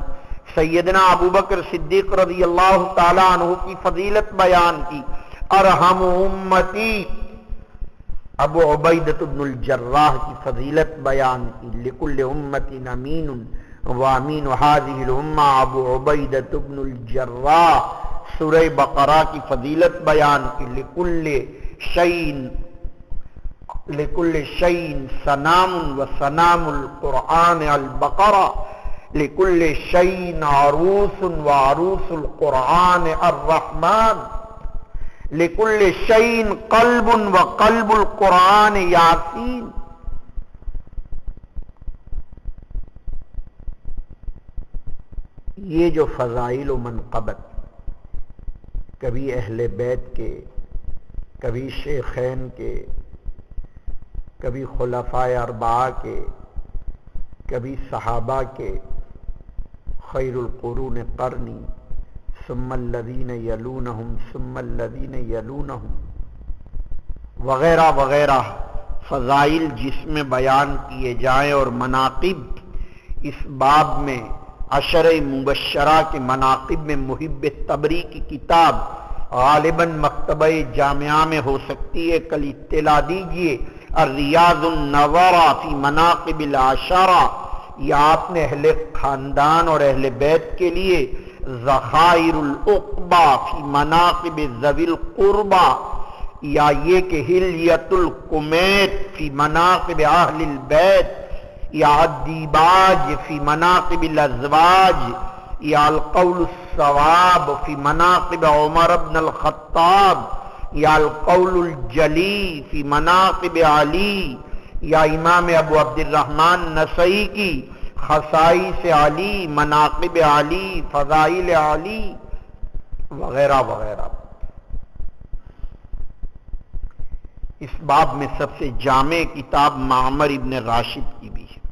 سیدنا ابوبکر صدیق رضی اللہ تعالی عنہ کی فضیلت بیان کی، ارحم امتی ابو عبیدۃ بن الجراح کی فضیلت بیان کی، لکل امت امین وامین هذه الامہ ابو عبیدۃ بن الجراح سورہ بقرہ کی فضیلت بیان کی لکل شیء سنام و سنام القرآن البقرہ لکل شیء عروس و عروس القرآن الرحمن لکل شیء قلب و قلب القرآن یاسین. یہ جو فضائل و منقبت کبھی اہل بیت کے، کبھی شیخین کے، کبھی خلفائے اربعہ کے، کبھی صحابہ کے، خیر القرون قرنی ثم الذین یلونہم ثم الذین یلونہم وغیرہ وغیرہ فضائل جس میں بیان کیے جائیں، اور مناقب اس باب میں عشر مبشرہ کے مناقب میں محب طبری کی کتاب غالباً مکتبہ جامعہ میں ہو سکتی ہے، کل اطلاع دیجئے. الریاض النورہ فی مناقب العشرہ، یا آپ نے اہل خاندان اور اہل بیت کے لیے ذخائر العقبہ فی مناقب ذوی القربہ، یا یہ کہ حلیۃ الکمیت فی مناقب اہل البیت، یا الدیباج فی مناقب الازواج، یا القول الصواب فی مناقب عمر بن الخطاب، یا القول الجلی فی مناقب علی، یا امام ابو عبد الرحمن نسائی کی خصائص علی، مناقب علی، فضائل علی وغیرہ وغیرہ. اس باب میں سب سے جامع کتاب معمر ابن راشد کی بھی ہے.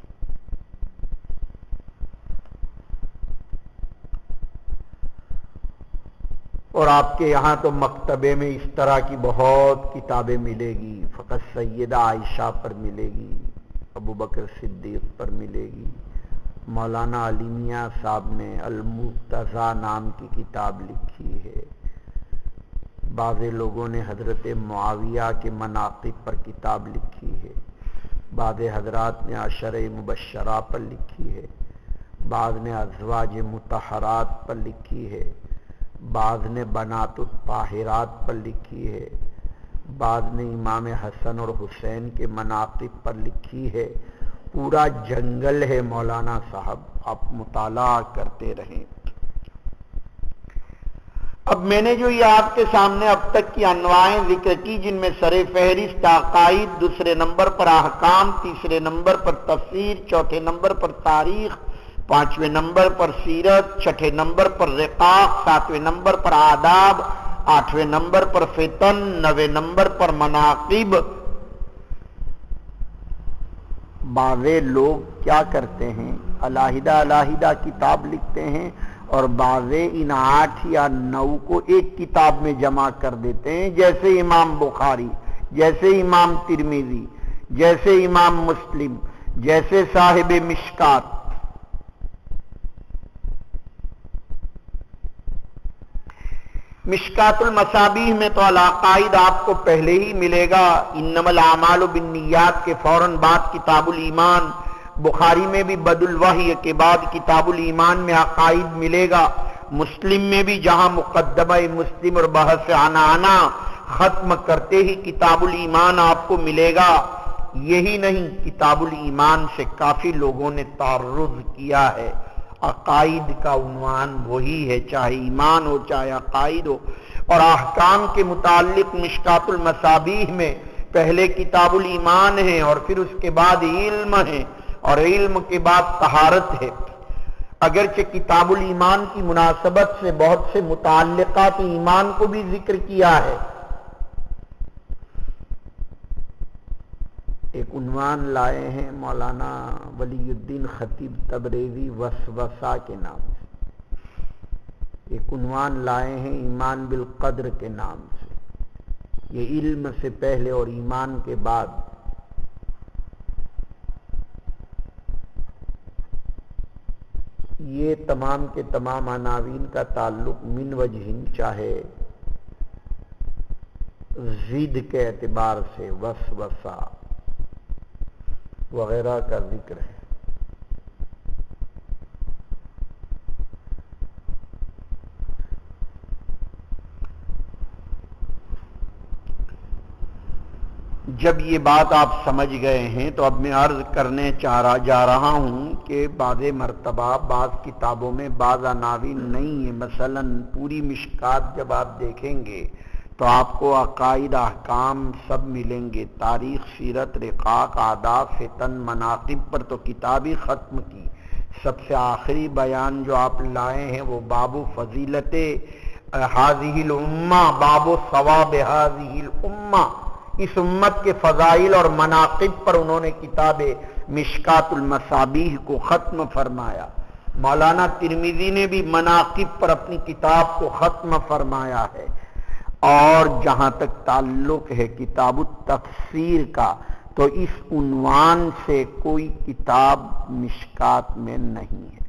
اور آپ کے یہاں تو مکتبے میں اس طرح کی بہت کتابیں ملے گی. فقط سیدہ عائشہ پر ملے گی، ابو بکر صدیق پر ملے گی. مولانا علی میاں صاحب نے المرتضیٰ نام کی کتاب لکھی ہے. بعض لوگوں نے حضرت معاویہ کے مناقب پر کتاب لکھی ہے. بعض حضرات نے عشر مبشرہ پر لکھی ہے. بعض نے ازواج مطہرات پر لکھی ہے. بعض نے بنات الطاہرات پر لکھی ہے. بعض نے امام حسن اور حسین کے مناقب پر لکھی ہے. پورا جنگل ہے مولانا صاحب، آپ مطالعہ کرتے رہیں. اب میں نے جو یہ آپ کے سامنے اب تک کی انواعیں ذکر کی، جن میں سر فہرست عقائد، دوسرے نمبر پر احکام، تیسرے نمبر پر تفسیر، چوتھے نمبر پر تاریخ، پانچویں نمبر پر سیرت، چھٹے نمبر پر رقاق، ساتویں نمبر پر آداب، آٹھویں نمبر پر فتن، نویں نمبر پر مناقب. بعضے لوگ کیا کرتے ہیں، علیحدہ علیحدہ کتاب لکھتے ہیں، اور بعضے ان 8 یا 9 کو ایک کتاب میں جمع کر دیتے ہیں، جیسے امام بخاری، جیسے امام ترمذی، جیسے امام مسلم، جیسے صاحب مشکات. مشکات المصابیح میں تو العقائد آپ کو پہلے ہی ملے گا، انما الاعمال بالنیات کے فوراً بعد کتاب الایمان. بخاری میں بھی بدء الوحی کے بعد کتاب الایمان میں عقائد ملے گا. مسلم میں بھی جہاں مقدمہ مسلم اور بحث عنعنہ ختم کرتے ہی کتاب الایمان آپ کو ملے گا. یہی نہیں، کتاب الایمان سے کافی لوگوں نے تعرض کیا ہے. عقائد کا عنوان وہی ہے، چاہے ایمان ہو چاہے عقائد ہو. اور احکام کے متعلق مشکات المصابیح میں پہلے کتاب الایمان ہے، اور پھر اس کے بعد علم ہے، اور علم کے بعد طہارت ہے. اگرچہ کتاب الایمان کی مناسبت سے بہت سے متعلقات ایمان کو بھی ذکر کیا ہے. ایک عنوان لائے ہیں مولانا ولی الدین خطیب تبریزی وسوسہ کے نام سے. ایک عنوان لائے ہیں ایمان بالقدر کے نام سے. یہ علم سے پہلے اور ایمان کے بعد. یہ تمام کے تمام عناوین کا تعلق من وجہ، چاہے ضد کے اعتبار سے وسوسہ وغیرہ کا ذکر ہے. جب یہ بات آپ سمجھ گئے ہیں تو اب میں عرض کرنے جا رہا ہوں کہ بعض مرتبہ بعض کتابوں میں بعض عناوین نہیں ہے. مثلا پوری مشکات جب آپ دیکھیں گے تو آپ کو عقائد احکام سب ملیں گے. تاریخ، سیرت، رقاق، آداب، فتن، مناقب پر تو کتاب ہی ختم کی. سب سے آخری بیان جو آپ لائے ہیں وہ باب فضیلت ہذہ الامہ، باب ثواب ہذہ الامہ، اس امت کے فضائل اور مناقب پر انہوں نے کتاب مشکات المصابیح کو ختم فرمایا. مولانا ترمذی نے بھی مناقب پر اپنی کتاب کو ختم فرمایا ہے. اور جہاں تک تعلق ہے کتاب التفسیر کا تو اس عنوان سے کوئی کتاب مشکات میں نہیں ہے.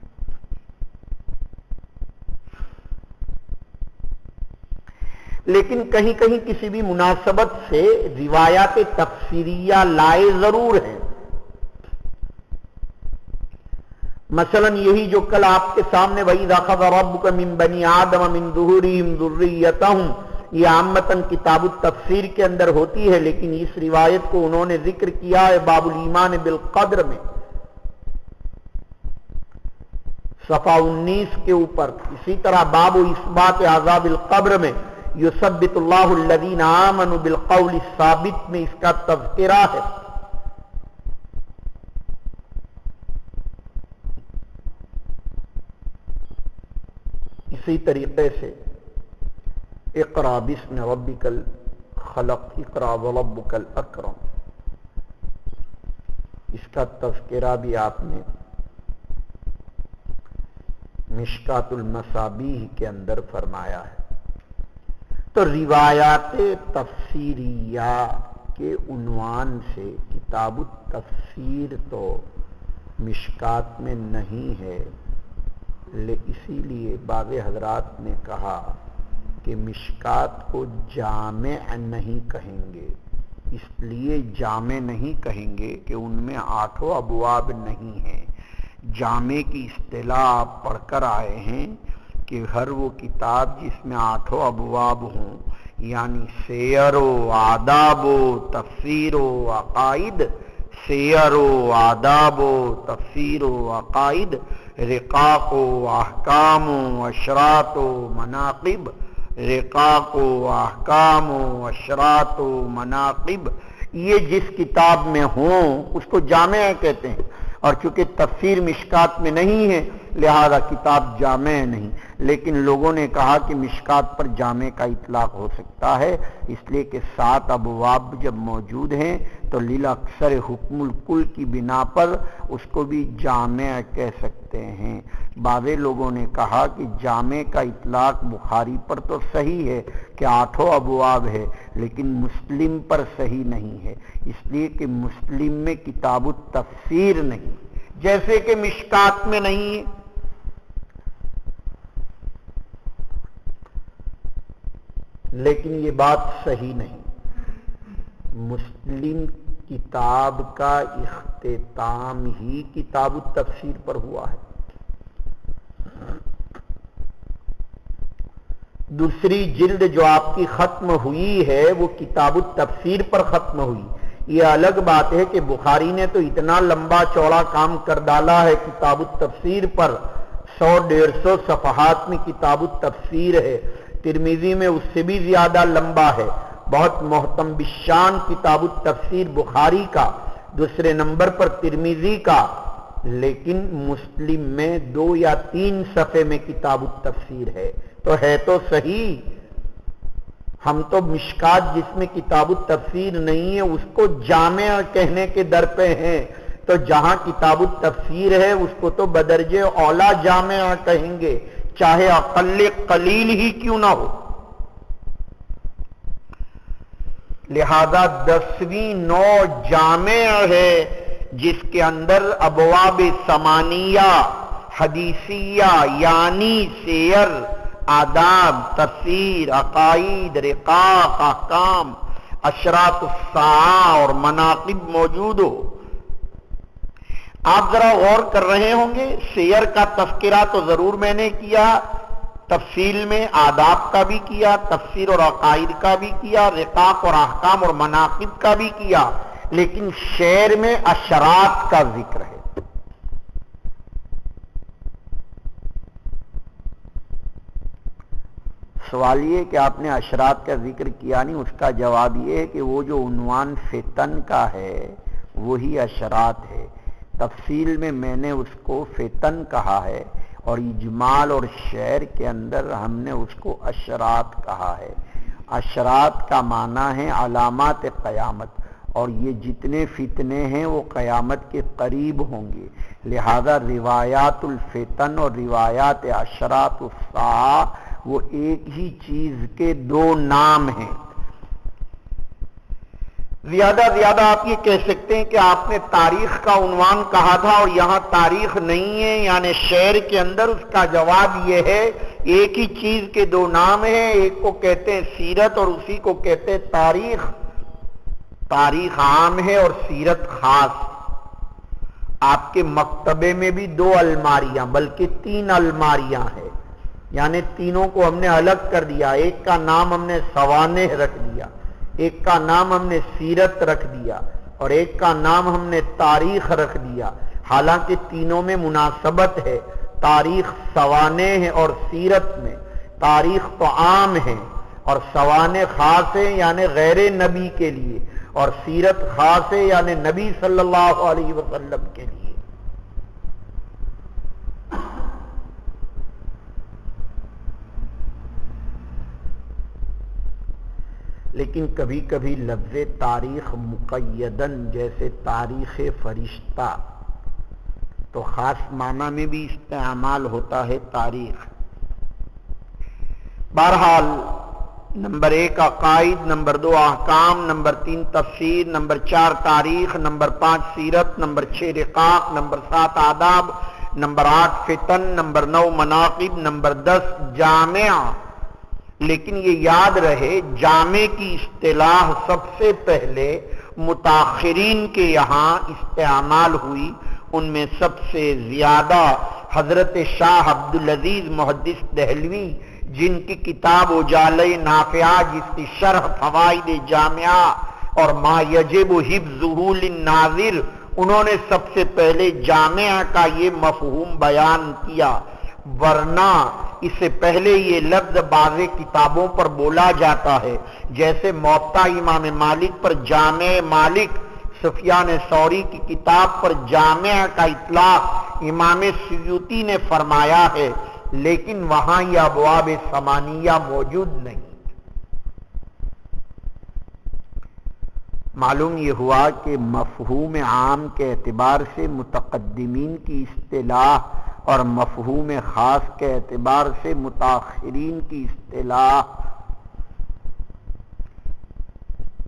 لیکن کہیں کہیں کسی بھی مناسبت سے روایات تفسیریہ لائے ضرور ہیں. مثلا یہی جو کل آپ کے سامنے وَإِذْ أَخَذَ رَبُّكَ مِن بَنِي آدَمَ مِن ظُهُورِهِمْ ذُرِّيَّتَهُمْ، یہ عامتاً کتاب التفسیر کے اندر ہوتی ہے، لیکن اس روایت کو انہوں نے ذکر کیا ہے باب الایمان بالقدر میں صفحہ 19 کے اوپر. اسی طرح باب اثبات عذاب القبر میں یثبت اللہ الذین آمنوا بالقول الثابت میں اس کا تذکرہ ہے. اسی طریقے سے اقرا باسم ربک الخلق، اقرا وربک الاکرم، اس کا تذکرہ بھی آپ نے مشکات المصابیح کے اندر فرمایا ہے. تو روایات تفسیریہ کے عنوان سے کتاب التفسیر تو مشکات میں نہیں ہے. اسی لیے بعض حضرات نے کہا کہ مشکات کو جامع نہیں کہیں گے. اس لیے جامع نہیں کہیں گے کہ ان میں 8 ابواب نہیں ہیں. جامع کی اصطلاح آپ پڑھ کر آئے ہیں کہ ہر وہ کتاب جس میں 8 ابواب ہوں، یعنی سیر و آداب و تفسیر و عقائد، سیر و آداب و تفسیر و عقائد، رقاق و احکام و اشراط و مناقب، رقاق و احکام و اشراط و مناقب، یہ جس کتاب میں ہوں اس کو جامع کہتے ہیں. اور چونکہ تفسیر مشکات میں نہیں ہے لہذا کتاب جامع نہیں. لیکن لوگوں نے کہا کہ مشکات پر جامع کا اطلاق ہو سکتا ہے، اس لیے کہ 7 ابواب جب موجود ہیں تو للاکثر حکم الکل کی بنا پر اس کو بھی جامع کہہ سکتے ہیں. بعض لوگوں نے کہا کہ جامع کا اطلاق بخاری پر تو صحیح ہے کہ 8 ابواب ہے، لیکن مسلم پر صحیح نہیں ہے، اس لیے کہ مسلم میں کتاب التفسیر نہیں، جیسے کہ مشکات میں نہیں ہے. لیکن یہ بات صحیح نہیں. مسلم کتاب کا اختتام ہی کتاب التفسیر پر ہوا ہے. دوسری جلد جو آپ کی ختم ہوئی ہے وہ کتاب التفسیر پر ختم ہوئی. یہ الگ بات ہے کہ بخاری نے تو اتنا لمبا چوڑا کام کر ڈالا ہے کتاب التفسیر پر، 100-150 صفحات میں کتاب التفسیر ہے. ترمذی میں اس سے بھی زیادہ لمبا ہے. بہت محتم بالشان کتاب التفسیر بخاری کا، دوسرے نمبر پر ترمذی کا، لیکن مسلم میں 2 یا 3 صفحے میں کتاب التفسیر ہے. تو ہے تو صحیح. ہم تو مشکات جس میں کتاب التفسیر نہیں ہے اس کو جامع کہنے کے در پہ ہیں. تو جہاں کتاب التفسیر ہے اس کو تو بدرجہ اولا جامع کہیں گے، چاہے اقل قلیل ہی کیوں نہ ہو. لہذا 10ویں نوع جامع ہے جس کے اندر ابواب ثمانیہ حدیثیہ یعنی سیر، آداب، تفسیر، عقائد، رقاق، احکام، اشراط الساعہ اور مناقب موجود ہو. آپ ذرا غور کر رہے ہوں گے، سیر کا تذکرہ تو ضرور میں نے کیا، تفصیل میں آداب کا بھی کیا، تفسیر اور عقائد کا بھی کیا، رقاق اور احکام اور مناقب کا بھی کیا، لیکن شعر میں اشرات کا ذکر ہے۔ سوال یہ کہ آپ نے اشرات کا ذکر کیا نہیں، اس کا جواب یہ ہے کہ وہ جو عنوان فتن کا ہے وہی اشرات ہے۔ تفصیل میں نے اس کو فتن کہا ہے، اور اجمال اور شعر کے اندر ہم نے اس کو اشرات کہا ہے۔ اشرات کا معنی ہے علامات قیامت، اور یہ جتنے فتنے ہیں وہ قیامت کے قریب ہوں گے، لہذا روایات الفتن اور روایات اشرات الساعہ وہ ایک ہی چیز کے دو نام ہیں۔ زیادہ آپ یہ کہہ سکتے ہیں کہ آپ نے تاریخ کا عنوان کہا تھا اور یہاں تاریخ نہیں ہے، یعنی شعر کے اندر اس کا جواب یہ ہے ایک ہی چیز کے دو نام ہیں، ایک کو کہتے ہیں سیرت اور اسی کو کہتے ہیں تاریخ۔ تاریخ عام ہے اور سیرت خاص۔ آپ کے مکتبے میں بھی 2 الماریاں بلکہ 3 الماریاں ہیں، یعنی تینوں کو ہم نے الگ کر دیا، ایک کا نام ہم نے سوانح رکھ دیا، ایک کا نام ہم نے سیرت رکھ دیا، اور ایک کا نام ہم نے تاریخ رکھ دیا، حالانکہ تینوں میں مناسبت ہے۔ تاریخ سوانح ہے اور سیرت میں تاریخ تو عام ہے اور سوانح خاص ہے، یعنی غیر نبی کے لیے، اور سیرت خاص ہے یعنی نبی صلی اللہ علیہ وسلم کے لیے۔ لیکن کبھی کبھی لفظ تاریخ مقیدن جیسے تاریخ فرشتہ تو خاص معنی میں بھی استعمال ہوتا ہے تاریخ۔ بہرحال نمبر 1 عقائد، نمبر 2 احکام، نمبر 3 تفسیر، نمبر 4 تاریخ، نمبر 5 سیرت، نمبر 6 رقاق، نمبر 7 آداب، نمبر 8 فتن، نمبر 9 مناقب، نمبر 10 جامع۔ لیکن یہ یاد رہے جامع کی اصطلاح سب سے پہلے متاخرین کے یہاں استعمال ہوئی، ان میں سب سے زیادہ حضرت شاہ عبدالعزیز محدث دہلوی، جن کی کتاب اجالہ نافعہ جس کی شرح فوائد جامعہ اور ما یجب حفظہ للناظر، انہوں نے سب سے پہلے جامعہ کا یہ مفہوم بیان کیا، ورنہ اس سے پہلے یہ لفظ بعض کتابوں پر بولا جاتا ہے، جیسے موطا امام مالک پر جامع مالک، سفیان ثوری کی کتاب پر جامع کا اطلاق امام سیوطی نے فرمایا ہے، لیکن وہاں یہ ابواب ثمانیہ موجود نہیں۔ معلوم یہ ہوا کہ مفہوم عام کے اعتبار سے متقدمین کی اصطلاح اور مفہوم خاص کے اعتبار سے متاخرین کی اصطلاح،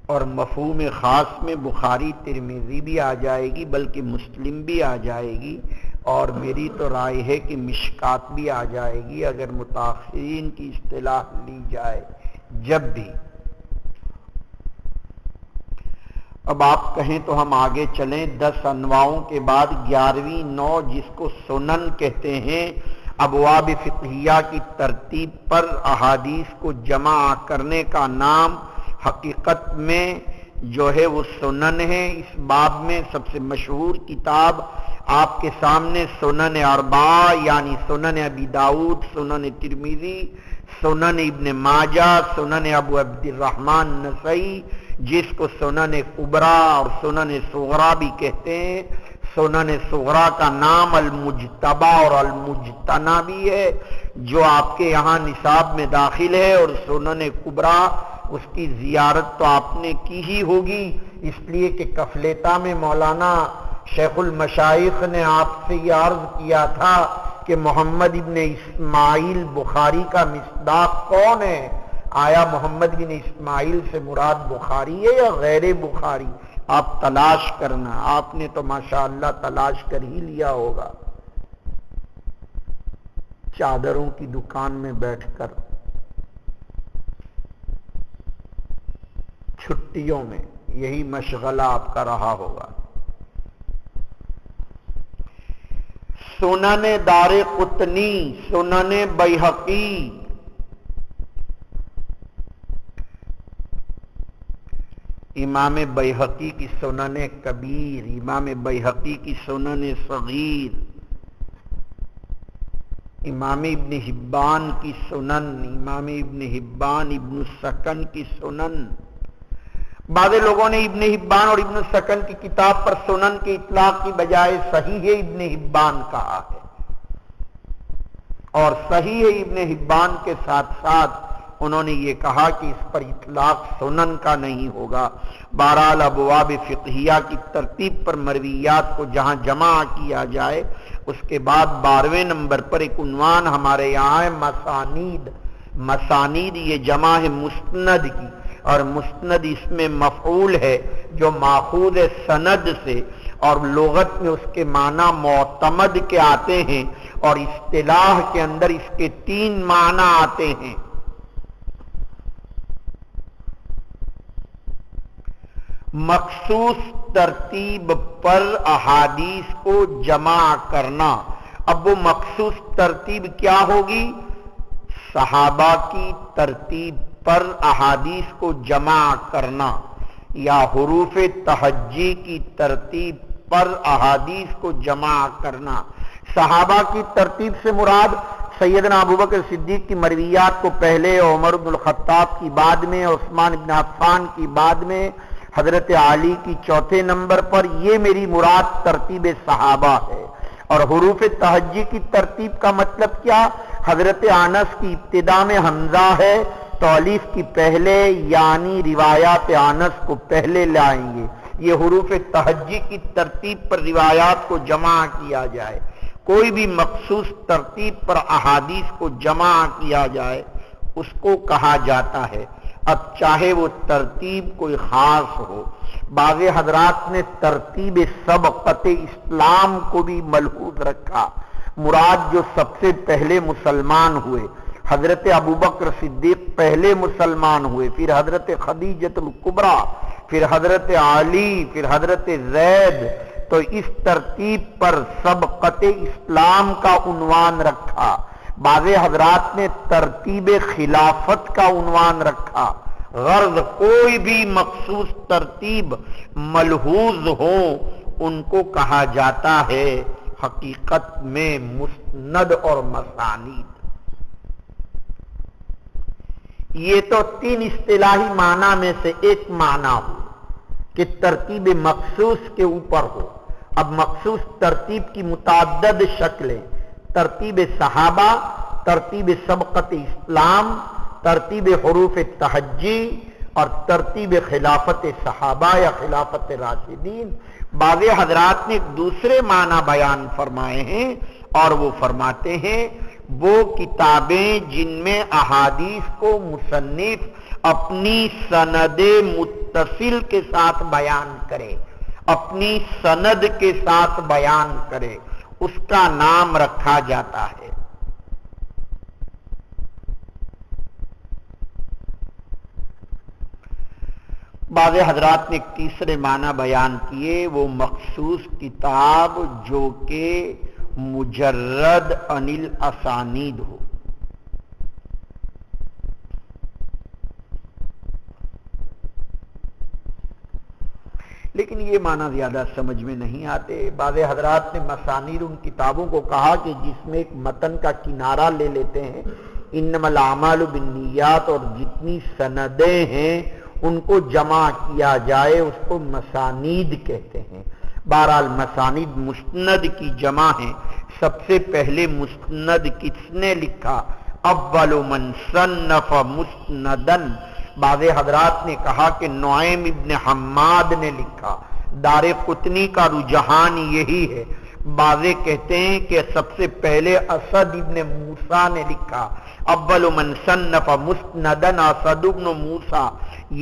اور مفہوم خاص میں بخاری ترمذی بھی آ جائے گی بلکہ مسلم بھی آ جائے گی، اور میری تو رائے ہے کہ مشکات بھی آ جائے گی اگر متاخرین کی اصطلاح لی جائے جب بھی۔ اب آپ کہیں تو ہم آگے چلیں، 10 انواعوں کے بعد 11ویں نوع جس کو سنن کہتے ہیں، ابواب فقہیہ کی ترتیب پر احادیث کو جمع کرنے کا نام حقیقت میں جو ہے وہ سنن ہے۔ اس باب میں سب سے مشہور کتاب آپ کے سامنے سنن اربعہ یعنی سنن ابی داؤد، سنن ترمذی، سنن ابن ماجہ، سنن ابو عبد الرحمن نسائی، جس کو سنن کبریٰ اور سنن صغریٰ بھی کہتے ہیں۔ سنن صغریٰ کا نام المجتبی اور المجتنی بھی ہے جو آپ کے یہاں نصاب میں داخل ہے، اور سنن کبریٰ اس کی زیارت تو آپ نے کی ہی ہوگی، اس لیے کہ کفلیتا میں مولانا شیخ المشائخ نے آپ سے یہ عرض کیا تھا کہ محمد ابن اسماعیل بخاری کا مصداق کون ہے؟ آیا محمد بن اسماعیل سے مراد بخاری ہے یا غیر بخاری؟ آپ تلاش کرنا، آپ نے تو ماشاءاللہ تلاش کر ہی لیا ہوگا، چادروں کی دکان میں بیٹھ کر چھٹیوں میں یہی مشغلہ آپ کا رہا ہوگا۔ سنن دار قطنی، سنن بیہقی، امام بیہقی کی سنن کبیر، امام بیہقی کی سنن صغیر، امام ابن حبان کی سنن، امام ابن حبان ابن السکن کی سنن۔ بعض لوگوں نے ابن حبان اور ابن السکن کی کتاب پر سنن کے اطلاق کی بجائے صحیح ابن حبان کہا ہے، اور صحیح ابن حبان کے ساتھ ساتھ انہوں نے یہ کہا کہ اس پر اطلاق سنن کا نہیں ہوگا۔ بہرحال ابواب فقہیہ کی ترتیب پر مرویات کو جہاں جمع کیا جائے، اس کے بعد 12ویں نمبر پر ایک عنوان ہمارے یہاں ہے مسانید۔ مسانید یہ جمع ہے مسند کی، اور مسند اس میں مفعول ہے جو ماخوذ ہے سند سے، اور لغت میں اس کے معنی معتمد کے آتے ہیں، اور اصطلاح کے اندر اس کے 3 معنی آتے ہیں۔ مخصوص ترتیب پر احادیث کو جمع کرنا۔ اب وہ مخصوص ترتیب کیا ہوگی؟ صحابہ کی ترتیب پر احادیث کو جمع کرنا، یا حروف تہجی کی ترتیب پر احادیث کو جمع کرنا۔ صحابہ کی ترتیب سے مراد سیدنا ابوبکر صدیق کی مرویات کو پہلے، عمر بن الخطاب کی بعد میں، عثمان بن عفان کی بعد میں، حضرت علی کی 4تھے نمبر پر، یہ میری مراد ترتیب صحابہ ہے۔ اور حروف تہجی کی ترتیب کا مطلب کیا؟ حضرت انس کی ابتدا میں حمزہ ہے تو الف کی پہلے، یعنی روایات انس کو پہلے لائیں گے۔ یہ حروف تہجی کی ترتیب پر روایات کو جمع کیا جائے۔ کوئی بھی مخصوص ترتیب پر احادیث کو جمع کیا جائے اس کو کہا جاتا ہے۔ اب چاہے وہ ترتیب کوئی خاص ہو، بعض حضرات نے ترتیب سبقت اسلام کو بھی ملحوظ رکھا، مراد جو سب سے پہلے مسلمان ہوئے، حضرت ابوبکر صدیق پہلے مسلمان ہوئے، پھر حضرت خدیجۃ الکبریٰ، پھر حضرت علی، پھر حضرت زید، تو اس ترتیب پر سبقت اسلام کا عنوان رکھا۔ بعض حضرات نے ترتیب خلافت کا عنوان رکھا۔ غرض کوئی بھی مخصوص ترتیب ملحوظ ہو ان کو کہا جاتا ہے حقیقت میں مسند اور مسانید۔ یہ تو 3 اصطلاحی معنی میں سے ایک معنی ہو کہ ترتیب مخصوص کے اوپر ہو۔ اب مخصوص ترتیب کی متعدد شکلیں: ترتیب صحابہ، ترتیب سبقت اسلام، ترتیب حروف تہجی، اور ترتیب خلافت صحابہ یا خلافت راشدین۔ بعض حضرات نے ایک دوسرے معنی بیان فرمائے ہیں، اور وہ فرماتے ہیں وہ کتابیں جن میں احادیث کو مصنف اپنی سند متصل کے ساتھ بیان کرے، اپنی سند کے ساتھ بیان کرے، اس کا نام رکھا جاتا ہے۔ بعض حضرات نے ایک تیسرے معنی بیان کیے، وہ مخصوص کتاب جو کہ مجرد عن الاسانید ہو۔ لیکن یہ معنی زیادہ سمجھ میں نہیں آتے۔ بعض حضرات نے مسانید ان کتابوں کو کہا کہ جس میں ایک متن کا کنارہ لے لیتے ہیں، انما الاعمال بالنیات، اور جتنی سندیں ہیں ان کو جمع کیا جائے، اس کو مسانید کہتے ہیں۔ بہرحال مسانید مسند کی جمع ہے۔ سب سے پہلے مسند کس نے لکھا؟ اول من صنف مسندن۔ بعض حضرات نے کہا کہ نعیم ابن حماد نے لکھا۔ دار قطنی کا رجحان یہی ہے۔ بعض کہتے ہیں کہ سب سے پہلے اسد ابن موسیٰ نے لکھا۔ اول من صنف مسندن اسد ابن موسیٰ،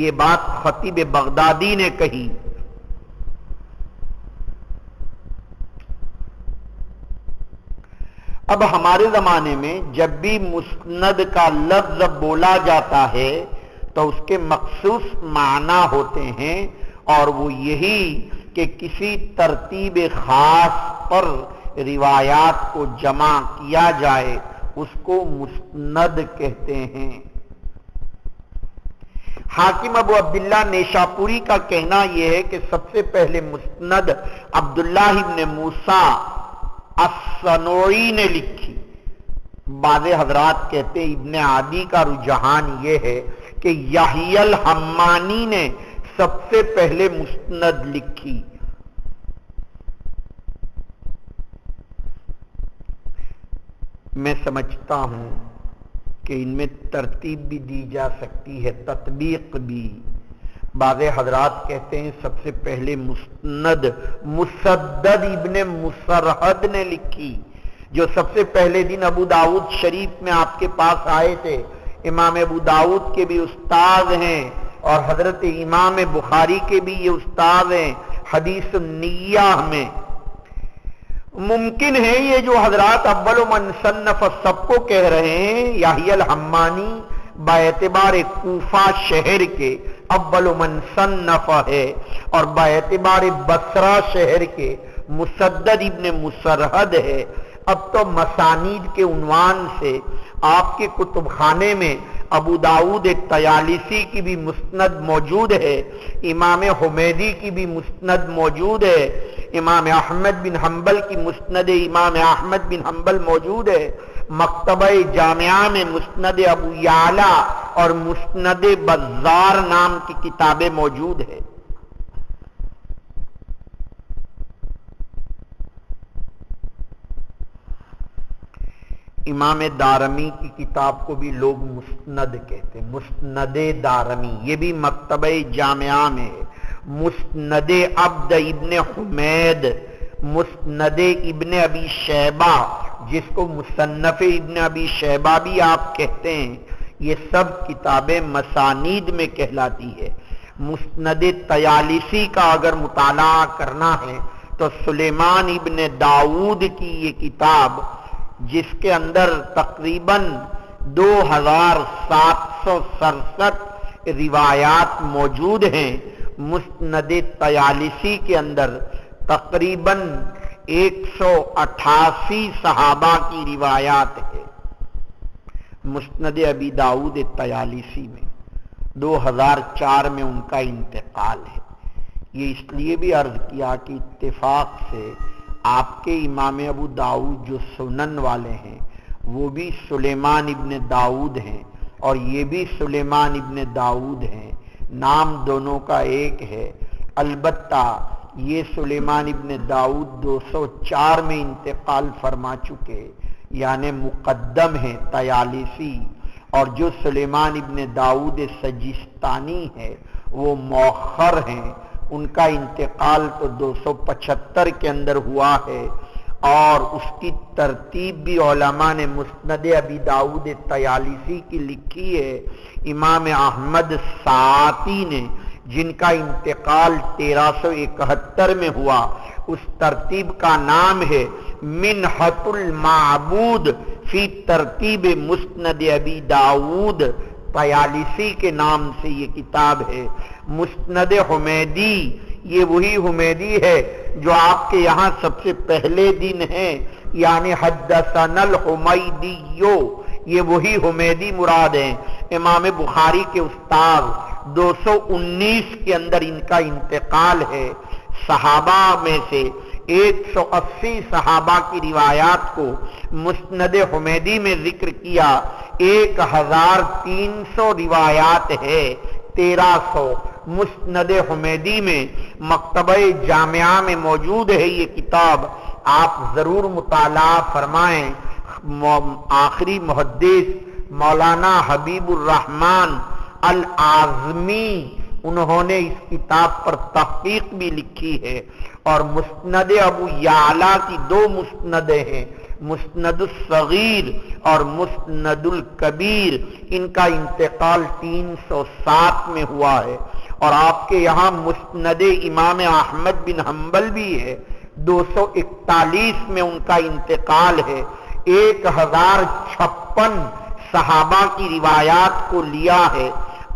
یہ بات خطیب بغدادی نے کہی۔ اب ہمارے زمانے میں جب بھی مسند کا لفظ بولا جاتا ہے تو اس کے مخصوص معنی ہوتے ہیں، اور وہ یہی کہ کسی ترتیب خاص پر روایات کو جمع کیا جائے اس کو مسند کہتے ہیں۔ حاکم ابو عبداللہ نیشاپوری کا کہنا یہ ہے کہ سب سے پہلے مسند عبداللہ ابن موسیٰ الصنوعی نے لکھی۔ بعض حضرات کہتے ہیں ابن عادی کا رجحان یہ ہے کہ یحییٰ الحمانی نے سب سے پہلے مسند لکھی۔ میں سمجھتا ہوں کہ ان میں ترتیب بھی دی جا سکتی ہے، تطبیق بھی۔ بعض حضرات کہتے ہیں سب سے پہلے مسند مسدد ابن مسرحد نے لکھی، جو سب سے پہلے دن ابو داؤد شریف میں آپ کے پاس آئے تھے۔ امام ابو داؤد کے بھی استاد ہیں اور حضرت امام بخاری کے بھی یہ استاد ہیں حدیث النیہ میں۔ ممکن ہے یہ جو حضرات اول من صنف سب کو کہہ رہے ہیں یحییٰ الحمانی باعتبار کوفہ شہر کے اول من صنف ہے، اور باعتبار بصرہ شہر کے مسدد ابن مسرحد ہے۔ اب تو مسانید کے عنوان سے آپ کے کتب خانے میں ابو داؤد طیالسی کی بھی مسند موجود ہے، امام حمیدی کی بھی مسند موجود ہے، امام احمد بن حنبل کی مسند امام احمد بن حنبل موجود ہے، مکتبہ جامعہ میں مسند ابو یعلا اور مسند بزار نام کی کتابیں موجود ہے۔ امام دارمی کی کتاب کو بھی لوگ مسند کہتے ہیں، مسند دارمی، یہ بھی مکتبہ جامعہ میں ہے۔ مسند عبد ابن حمید، مسند ابن ابی شیبہ جس کو مصنف ابن ابی شیبہ بھی آپ کہتے ہیں، یہ سب کتابیں مسانید میں کہلاتی ہے۔ مسند طیالسی کا اگر مطالعہ کرنا ہے تو سلیمان ابن داؤد کی یہ کتاب جس کے اندر تقریباً 2767 روایات موجود ہیں، مسند طیالسی کے اندر تقریباً 188 صحابہ کی روایات ہے۔ مسند ابی داؤد طیالسی میں 2004 میں ان کا انتقال ہے۔ یہ اس لیے بھی عرض کیا کہ اتفاق سے آپ کے امام ابو داؤد جو سنن والے ہیں وہ بھی سلیمان ابن داؤد ہیں اور یہ بھی سلیمان ابن داؤد ہیں، نام دونوں کا ایک ہے، البتہ یہ سلیمان ابن داؤد 204 میں انتقال فرما چکے، یعنی مقدم ہیں طیالسی، اور جو سلیمان ابن داؤد سجستانی ہے وہ مؤخر ہیں، ان کا انتقال تو 275 کے اندر ہوا ہے، اور اس کی ترتیب بھی علماء نے مسند ابی داؤد طیالسی کی لکھی ہے۔ امام احمد ساعتی نے جن کا انتقال 1371 میں ہوا، اس ترتیب کا نام ہے منحۃ المعبود فی ترتیب مسند ابی داؤد طیالسی کے نام سے یہ کتاب ہے۔ مسند حمیدی، یہ وہی حمیدی ہے جو آپ کے یہاں سب سے پہلے دن ہے، یعنی حدثنا الحمیدیو، یہ وہی حمیدی مراد ہیں، امام بخاری کے استاد۔ 219 کے اندر ان کا انتقال ہے۔ صحابہ میں سے 180 صحابہ کی روایات کو مسند حمیدی میں ذکر کیا، 1300 روایات ہے، 1300 مسند حمیدی میں مکتبہ جامعہ میں موجود ہے یہ کتاب، آپ ضرور مطالعہ فرمائیں۔ آخری محدث مولانا حبیب الرحمن العازمی انہوں نے اس کتاب پر تحقیق بھی لکھی ہے، اور مسند ابو یعلا کی 2 مسندیں ہیں، مسند الصغیر اور مسند الکبیر، ان کا انتقال 307 میں ہوا ہے، اور آپ کے یہاں مسند امام احمد بن حنبل بھی ہے، 241 میں ان کا انتقال ہے۔ 1056 صحابہ کی روایات کو لیا ہے،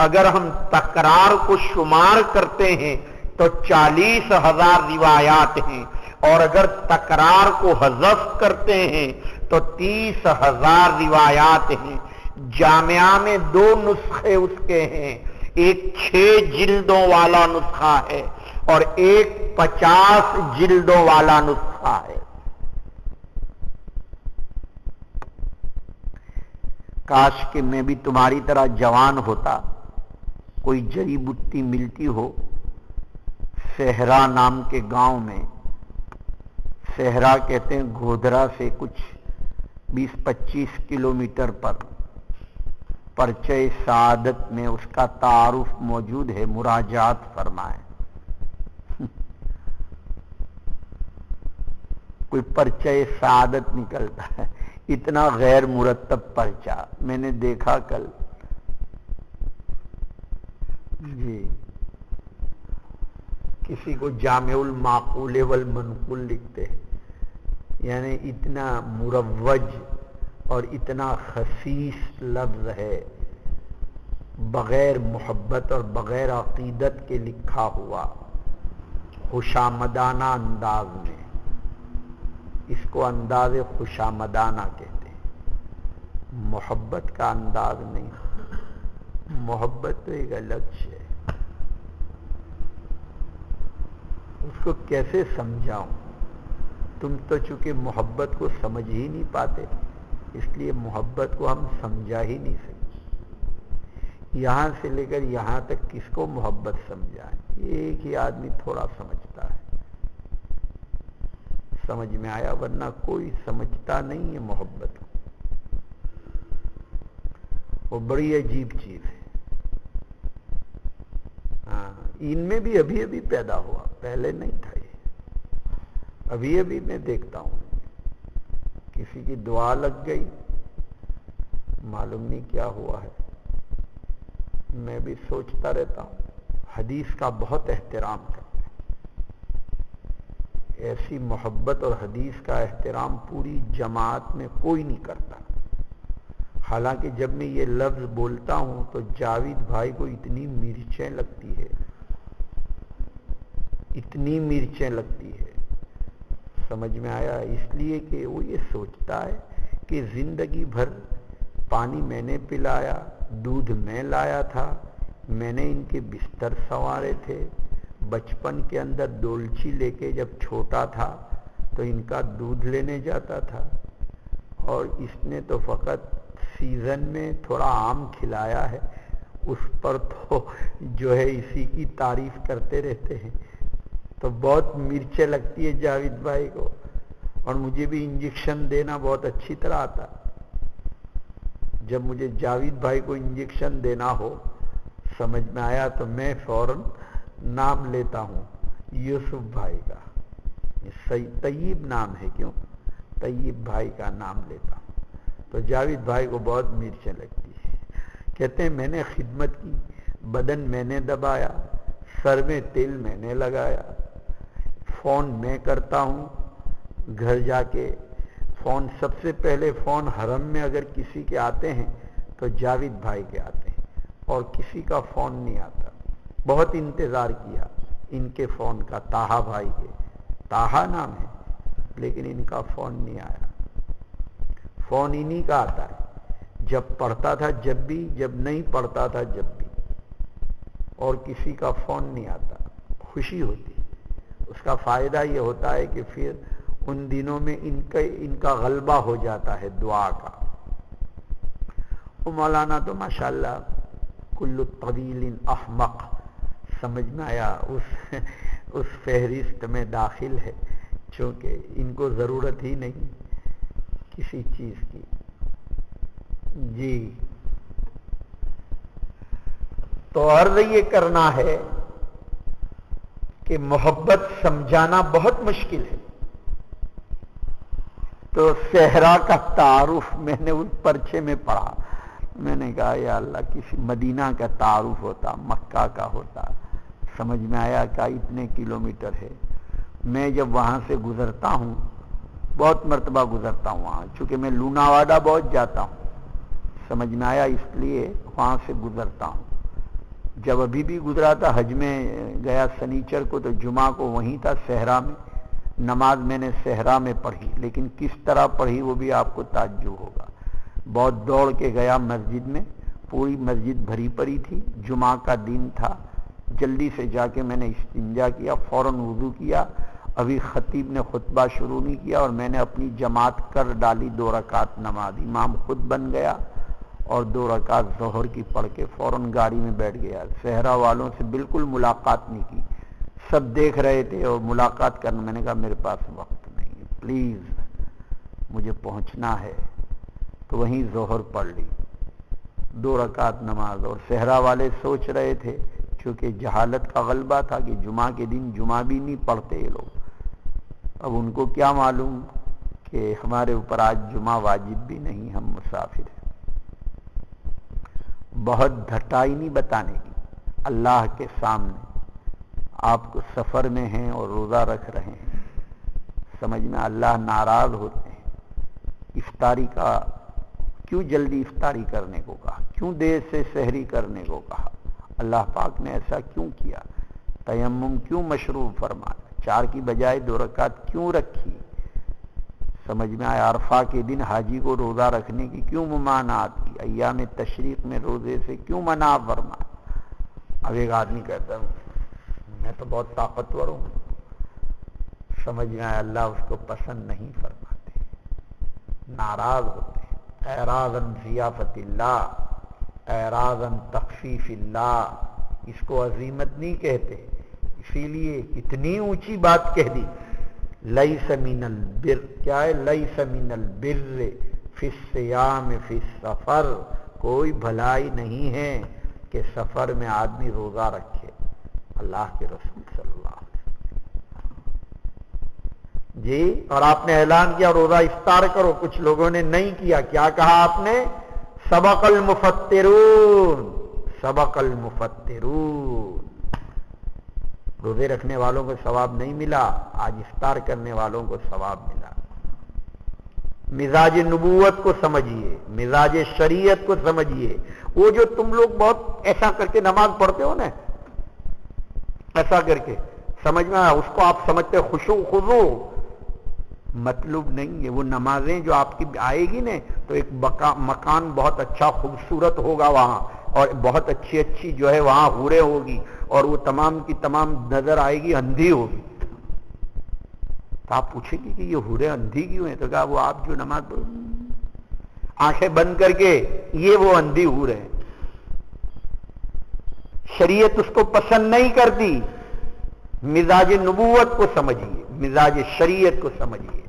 اگر ہم تکرار کو شمار کرتے ہیں تو 40,000 روایات ہیں، اور اگر تکرار کو حذف کرتے ہیں تو 30,000 روایات ہیں۔ جامعہ میں 2 نسخے اس کے ہیں، ایک 6 جلدوں والا نسخہ ہے اور ایک 50 جلدوں والا نسخہ ہے۔ کاش کہ میں بھی تمہاری طرح جوان ہوتا، کوئی جڑی بوٹی ملتی ہو صحرا نام کے گاؤں میں۔ صحرا کہتے ہیں گودھرا سے کچھ 20-25 کلومیٹر پر۔ پرچہ سعادت میں اس کا تعارف موجود ہے، مراجعات فرمائیں۔ کوئی پرچہ سعادت نکلتا ہے، اتنا غیر مرتب پرچہ میں نے دیکھا کل۔ جی کسی کو جامع المعقول والمنقول لکھتے ہیں، یعنی اتنا مروج اور اتنا خسیس لفظ ہے، بغیر محبت اور بغیر عقیدت کے لکھا ہوا، خوشامدانہ انداز میں۔ اس کو انداز خوشامدانہ کہتے ہیں، محبت کا انداز نہیں۔ محبت تو ایک الگ ہے، اس کو کیسے سمجھاؤں؟ تم تو چونکہ محبت کو سمجھ ہی نہیں پاتے، اس لیے محبت کو ہم سمجھا ہی نہیں سکتے۔ یہاں سے لے کر یہاں تک کس کو محبت سمجھائیں؟ ایک ہی آدمی تھوڑا سمجھتا ہے۔ سمجھ میں آیا؟ ورنہ کوئی سمجھتا نہیں ہے محبت کو۔ وہ بڑی عجیب چیز ہے۔ ہاں، ان میں بھی ابھی ابھی پیدا ہوا، پہلے نہیں تھا یہ۔ ابھی ابھی میں دیکھتا ہوں کسی کی دعا لگ گئی، معلوم نہیں کیا ہوا ہے۔ میں بھی سوچتا رہتا ہوں، حدیث کا بہت احترام کرتے ہیں۔ ایسی محبت اور حدیث کا احترام پوری جماعت میں کوئی نہیں کرتا۔ حالانکہ جب میں یہ لفظ بولتا ہوں تو جاوید بھائی کو اتنی مرچیں لگتی ہے، اتنی مرچیں لگتی ہے۔ سمجھ میں آیا؟ اس لیے کہ وہ یہ سوچتا ہے کہ زندگی بھر پانی میں نے پلایا، دودھ میں لایا تھا، میں نے ان کے بستر سنوارے تھے، بچپن کے اندر ڈولچی لے کے جب چھوٹا تھا تو ان کا دودھ لینے جاتا تھا، اور اس نے تو فقط سیزن میں تھوڑا آم کھلایا ہے، اس پر تو جو ہے اسی کی تعریف کرتے رہتے ہیں۔ تو بہت مرچیں لگتی ہے جاوید بھائی کو، اور مجھے بھی انجیکشن دینا بہت اچھی طرح آتا۔ جب مجھے جاوید بھائی کو انجیکشن دینا ہو، سمجھ میں آیا، تو میں فوراً نام لیتا ہوں یوسف بھائی کا۔ طیب نام ہے، کیوں؟ طیب بھائی کا نام لیتا ہوں۔ تو جاوید بھائی کو بہت مرچیں لگتی ہے۔ کہتے ہیں میں نے خدمت کی، بدن میں نے دبایا، سر میں تیل میں نے لگایا، فون میں کرتا ہوں، گھر جا کے فون، سب سے پہلے فون حرم میں اگر کسی کے آتے ہیں تو جاوید بھائی کے آتے ہیں، اور کسی کا فون نہیں آتا۔ بہت انتظار کیا ان کے فون کا، طاہا بھائی کے، طاہا نام ہے، لیکن ان کا فون نہیں آیا۔ فون انہی کا آتا ہے، جب پڑھتا تھا جب بھی، جب نہیں پڑھتا تھا جب بھی، اور کسی کا فون نہیں آتا۔ خوشی ہوتی، اس کا فائدہ یہ ہوتا ہے کہ پھر ان دنوں میں ان کا غلبہ ہو جاتا ہے دعا کا۔ وہ مولانا تو ماشاءاللہ کل طویل احمق، سمجھ میں آیا، اس فہرست میں داخل ہے، چونکہ ان کو ضرورت ہی نہیں کسی چیز کی۔ جی تو عرض یہ کرنا ہے کہ محبت سمجھانا بہت مشکل ہے۔ تو صحرا کا تعارف میں نے اس پرچے میں پڑھا، میں نے کہا یا اللہ کسی مدینہ کا تعارف ہوتا، مکہ کا ہوتا، سمجھ میں آیا کہ اتنے کلومیٹر ہے۔ میں جب وہاں سے گزرتا ہوں، بہت مرتبہ گزرتا ہوں وہاں، چونکہ میں لوناواڈا بہت جاتا ہوں، سمجھ میں آیا، اس لیے وہاں سے گزرتا ہوں۔ جب ابھی بھی گزرا تھا، حج میں گیا سنیچر کو، تو جمعہ کو وہیں تھا صحرا میں، نماز میں نے صحرا میں پڑھی، لیکن کس طرح پڑھی وہ بھی آپ کو تعجب ہوگا۔ بہت دوڑ کے گیا مسجد میں، پوری مسجد بھری پڑی تھی، جمعہ کا دن تھا، جلدی سے جا کے میں نے استنجا کیا، فوراً وضو کیا، ابھی خطیب نے خطبہ شروع نہیں کیا اور میں نے اپنی جماعت کر ڈالی، 2 رکعت نماز، امام خود بن گیا اور 2 رکعت ظہر کی پڑھ کے فوراً گاڑی میں بیٹھ گیا۔ صحرا والوں سے بالکل ملاقات نہیں کی، سب دیکھ رہے تھے اور ملاقات کرنا، میں نے کہا میرے پاس وقت نہیں ہے، پلیز مجھے پہنچنا ہے، تو وہیں ظہر پڑھ لی، 2 رکعت نماز۔ اور صحرا والے سوچ رہے تھے، چونکہ جہالت کا غلبہ تھا کہ جمعہ کے دن جمعہ بھی نہیں پڑھتے یہ لوگ، اب ان کو کیا معلوم کہ ہمارے اوپر آج جمعہ واجب بھی نہیں، ہم مسافر ہیں۔ بہت دھٹائی نہیں بتانے کی، اللہ کے سامنے آپ کو سفر میں ہیں اور روزہ رکھ رہے ہیں، سمجھ میں اللہ ناراض ہوتے ہیں۔ افطاری کا کیوں جلدی افطاری کرنے کو کہا، کیوں دیر سے سحری کرنے کو کہا، اللہ پاک نے ایسا کیوں کیا، تیمم کیوں مشروع فرمایا، 4 کی بجائے 2 رکعت کیوں رکھی، سمجھ میں آیا۔ عرفہ کے دن حاجی کو روزہ رکھنے کی کیوں ممانعت کی، ایام تشریق میں روزے سے کیوں منع فرمایا۔ اب ایک آدمی کہتا ہے میں تو بہت طاقتور ہوں، سمجھ میں آیا، اللہ اس کو پسند نہیں فرماتے، ناراض ہوتے ہیں۔ اعراضاً ضیافت اللہ، اعراضاً تخفیف اللہ، اس کو عظیمت نہیں کہتے، اسی لیے اتنی اونچی بات کہہ دی، لیس من البر، کیا ہے، لیس من البر فی الصیام فی السفر، کوئی بھلائی نہیں ہے کہ سفر میں آدمی روزہ رکھے، اللہ کے رسول صلی اللہ علیہ وسلم۔ جی، اور آپ نے اعلان کیا روزہ افطار کرو، کچھ لوگوں نے نہیں کیا، کیا کہا آپ نے، سبق المفطرون، سبق المفطرون، روزے رکھنے والوں کو ثواب نہیں ملا، آج افطار کرنے والوں کو ثواب ملا۔ مزاج نبوت کو سمجھیے، مزاج شریعت کو سمجھیے، وہ جو تم لوگ بہت ایسا کر کے نماز پڑھتے ہو نا، ایسا کر کے، سمجھ میں آیا، اس کو آپ سمجھتے خشوع خضوع، مطلوب نہیں ہے۔ وہ نمازیں جو آپ کی آئے گی نا، تو ایک مکان بہت اچھا خوبصورت ہوگا وہاں، اور بہت اچھی اچھی جو ہے وہاں حوریں ہوگی، اور وہ تمام کی تمام نظر آئے گی اندھی ہوگی، تو آپ پوچھیں گے کہ یہ حوریں اندھی کیوں ہیں، تو کہا وہ آپ جو نماز آنکھیں بند کر کے، یہ وہ اندھی حوریں ہیں، شریعت اس کو پسند نہیں کرتی۔ مزاج نبوت کو سمجھیے، مزاج شریعت کو سمجھیے،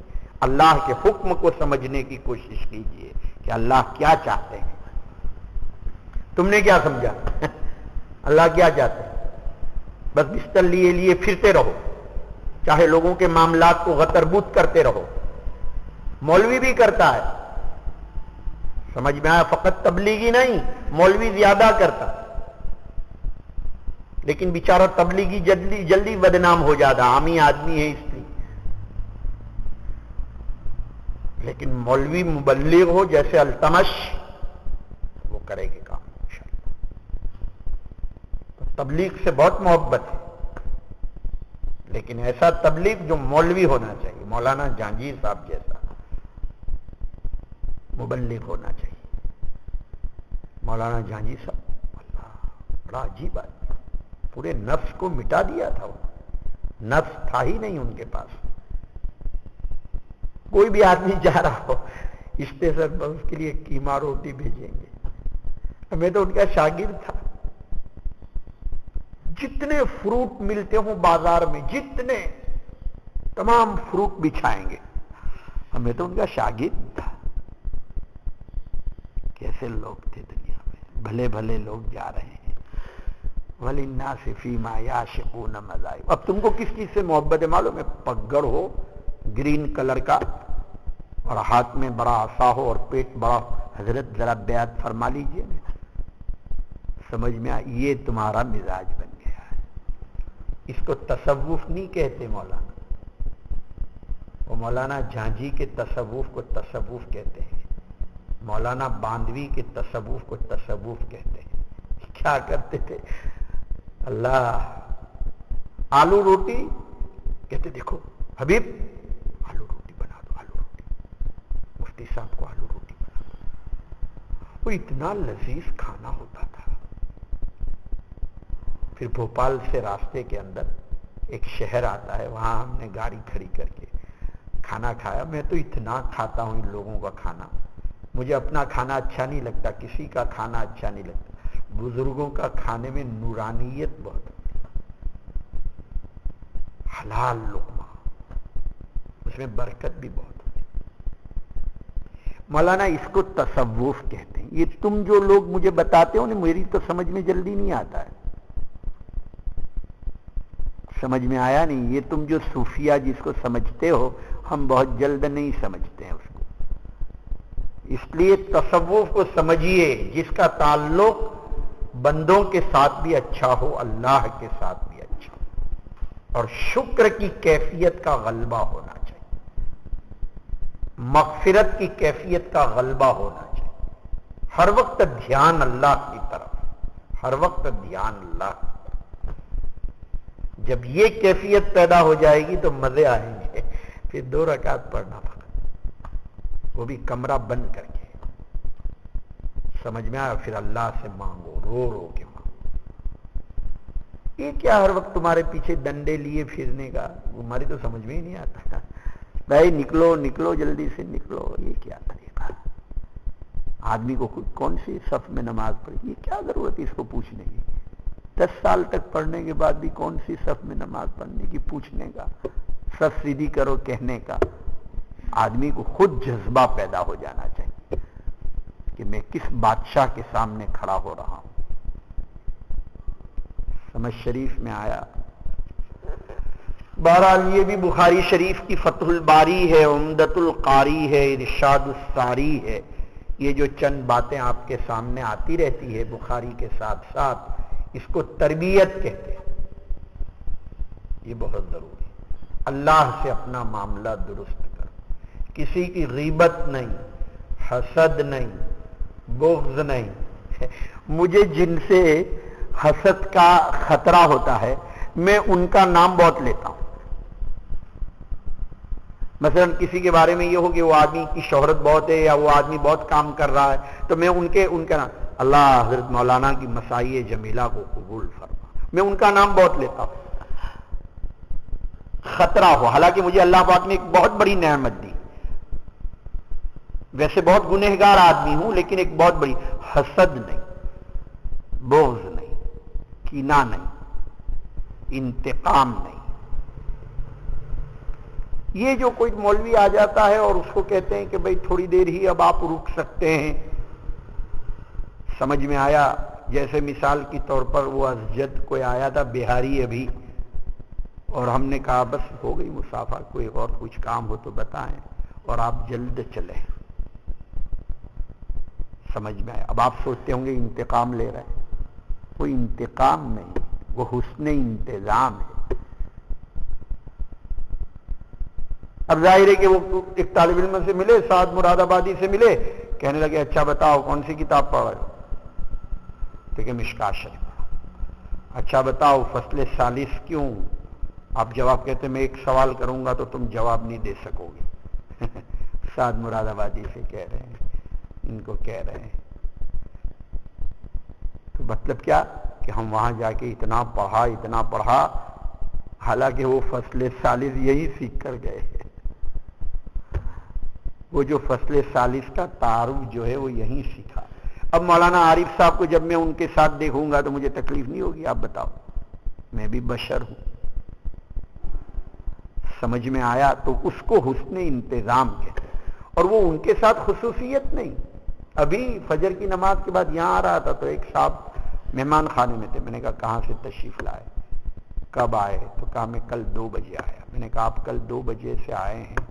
اللہ کے حکم کو سمجھنے کی کوشش کیجیے کہ اللہ کیا چاہتے ہیں۔ تم نے کیا سمجھا اللہ کیا چاہتے ہیں؟ بس بستر لیے لیے پھرتے رہو، چاہے لوگوں کے معاملات کو غتربوت کرتے رہو، مولوی بھی کرتا ہے، سمجھ میں آیا، فقط تبلیغی نہیں، مولوی زیادہ کرتا، لیکن بیچارہ تبلیغی جلدی جلدی بدنام ہو جاتا، عامی آدمی ہے اس لیے، لیکن مولوی مبلغ ہو جیسے التمش، وہ کرے گے کام انشاءاللہ۔ تو تبلیغ سے بہت محبت ہے، لیکن ایسا تبلیغ جو مولوی ہونا چاہیے، مولانا جہانگیر صاحب جیسا مبلغ ہونا چاہیے۔ مولانا جہانگیر صاحب اللہ بڑا عجیب آدمی، پورے نفس کو مٹا دیا تھا، وہ نفس تھا ہی نہیں ان کے پاس، کوئی بھی آدمی جا رہا ہو اسٹیشن پر اس کے لیے قیمہ روٹی بھیجیں گے۔ میں تو ان کا شاگرد تھا، جتنے فروٹ ملتے ہوں بازار میں، جتنے تمام فروٹ بچھائیں گے، میں تو ان کا شاگرد تھا۔ کیسے لوگ تھے دنیا میں، بھلے بھلے لوگ جا رہے ہیں۔ وَلِلنَّاسِ فِي مَا يَعْشِقُونَ مَذَاهِبُ۔ اب تم کو کس چیز سے محبت ہے معلوم ہے؟ پگڑ ہو گرین کلر کا اور ہاتھ میں بڑا عصا ہو اور پیٹ بڑا، حضرت ذرا بیعت فرما لیجئے، سمجھ میں آئی، یہ تمہارا مزاج بن گیا ہے۔ اس کو تصوف نہیں کہتے مولانا، وہ مولانا جھانجی کے تصوف کو تصوف کہتے ہیں، مولانا باندوی کے تصوف کو تصوف کہتے ہیں۔ کیا کرتے تھے اللہ، آلو روٹی کہتے دیکھو حبیب آلو روٹی بنا دو، آلو روٹی، مفتی صاحب کو آلو روٹی بنا دو۔ وہ اتنا لذیذ کھانا ہوتا تھا۔ پھر بھوپال سے راستے کے اندر ایک شہر آتا ہے، وہاں ہم نے گاڑی کھڑی کر کے کھانا کھایا۔ میں تو اتنا کھاتا ہوں ان لوگوں کا کھانا، مجھے اپنا کھانا اچھا نہیں لگتا، کسی کا کھانا اچھا نہیں لگتا۔ بزرگوں کا کھانے میں نورانیت بہت ہوتی، حلال لقمہ، اس میں برکت بھی بہت ہوتی۔ مولانا اس کو تصوف کہتے ہیں۔ یہ تم جو لوگ مجھے بتاتے ہو نا، میری تو سمجھ میں جلدی نہیں آتا ہے، سمجھ میں آیا نہیں؟ یہ تم جو صوفیہ جس کو سمجھتے ہو، ہم بہت جلد نہیں سمجھتے ہیں اس کو۔ اس لیے تصوف کو سمجھیے جس کا تعلق بندوں کے ساتھ بھی اچھا ہو، اللہ کے ساتھ بھی اچھا ہو، اور شکر کی کیفیت کا غلبہ ہونا چاہیے، مغفرت کی کیفیت کا غلبہ ہونا چاہیے، ہر وقت دھیان اللہ کی طرف، ہر وقت دھیان اللہ کی طرف۔ جب یہ کیفیت پیدا ہو جائے گی تو مزے آئیں گے۔ پھر 2 رکعت پڑھنا پڑا، وہ بھی کمرہ بند کر کے، سمجھ میں آیا؟ پھر اللہ سے مانگو، رو رو کے مانگو۔ یہ کیا ہر وقت تمہارے پیچھے ڈنڈے لیے پھرنے کا؟ ہماری تو سمجھ میں ہی نہیں آتا۔ بھائی نکلو نکلو، جلدی سے نکلو۔ یہ کیا طریقہ؟ آدمی کو کون سی صف میں نماز پڑھی، یہ کیا ضرورت ہے اس کو پوچھنے کی؟ 10 سال تک پڑھنے کے بعد بھی کون سی صف میں نماز پڑھنے کی پوچھنے کا؟ صف سیدھی کرو کہنے کا۔ آدمی کو خود جذبہ پیدا ہو جانا چاہیے کہ میں کس بادشاہ کے سامنے کھڑا ہو رہا ہوں۔ سمجھ شریف میں آیا؟ بہرحال یہ بھی بخاری شریف کی فتح الباری ہے، عمدۃ القاری ہے، ارشاد الساری ہے۔ یہ جو چند باتیں آپ کے سامنے آتی رہتی ہے بخاری کے ساتھ ساتھ، اس کو تربیت کہتے ہیں۔ یہ بہت ضروری ہے۔ اللہ سے اپنا معاملہ درست کرو، کسی کی غیبت نہیں، حسد نہیں، بغض نہیں۔ مجھے جن سے حسد کا خطرہ ہوتا ہے، میں ان کا نام بہت لیتا ہوں۔ مثلا کسی کے بارے میں یہ ہو کہ وہ آدمی کی شہرت بہت ہے یا وہ آدمی بہت کام کر رہا ہے، تو میں ان کا نام، اللہ حضرت مولانا کی مسائی جمیلہ کو قبول فرما، میں ان کا نام بہت لیتا ہوں۔ خطرہ ہو، حالانکہ مجھے اللہ پاک نے ایک بہت بڑی نعمت دی، ویسے بہت گنہگار آدمی ہوں، لیکن ایک بہت بڑی، حسد نہیں، بغض نہیں، کینہ نہیں، انتقام نہیں۔ یہ جو کوئی مولوی آ جاتا ہے اور اس کو کہتے ہیں کہ بھئی تھوڑی دیر ہی اب آپ رک سکتے ہیں، سمجھ میں آیا؟ جیسے مثال کی طور پر وہ اسجد کوئی آیا تھا بہاری ابھی، اور ہم نے کہا بس ہو گئی مسافہ، کوئی اور کچھ کام ہو تو بتائیں، اور آپ جلد چلے، سمجھ میں آیا؟ اب آپ سوچتے ہوں گے انتقام لے رہے ہیں، کوئی انتقام نہیں، وہ حسن انتظام ہے۔ اب ظاہر ہے کہ وہ ایک طالب علم سے ملے، سعد مراد آبادی سے ملے، کہنے لگے اچھا بتاؤ کون سی کتاب پڑھ رہے ہو؟ کہ مشکوٰۃ شریف۔ اچھا بتاؤ فصل ثالث کیوں؟ آپ جواب کہتے میں ایک سوال کروں گا تو تم جواب نہیں دے سکو گے۔ سعد مراد آبادی سے کہہ رہے ہیں، ان کو کہہ رہے ہیں، تو مطلب کیا کہ ہم وہاں جا کے اتنا پڑھا، حالانکہ وہ فصل ثالث یہی سیکھ کر گئے ہیں۔ وہ جو فصل ثالث کا تعارف جو ہے وہ یہیں سیکھا۔ اب مولانا عارف صاحب کو جب میں ان کے ساتھ دیکھوں گا تو مجھے تکلیف نہیں ہوگی؟ آپ بتاؤ، میں بھی بشر ہوں، سمجھ میں آیا؟ تو اس کو حسن انتظام کہتے ہیں، اور وہ ان کے ساتھ خصوصیت نہیں۔ ابھی فجر کی نماز کے بعد یہاں آ رہا تھا تو ایک صاحب مہمان خانے میں تھے، میں نے کہا کہاں سے تشریف لائے، کب آئے؟ تو کہا میں کل 2 بجے آیا۔ میں نے کہا آپ کل 2 بجے سے آئے ہیں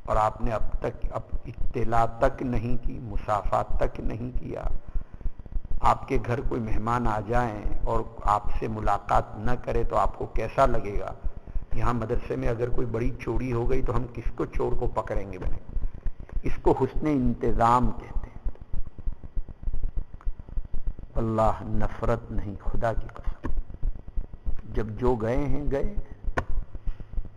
اور آپ نے اب تک اطلاع تک نہیں کی، مصافحہ تک نہیں کیا۔ آپ کے گھر کوئی مہمان آ جائیں اور آپ سے ملاقات نہ کرے تو آپ کو کیسا لگے گا؟ یہاں مدرسے میں اگر کوئی بڑی چوری ہو گئی تو ہم کس کو چور کو پکڑیں گے؟ میں نے اس کو حسن انتظام کہتے ہیں۔ اللہ نفرت نہیں، خدا کی قسم، جب جو گئے ہیں گئے،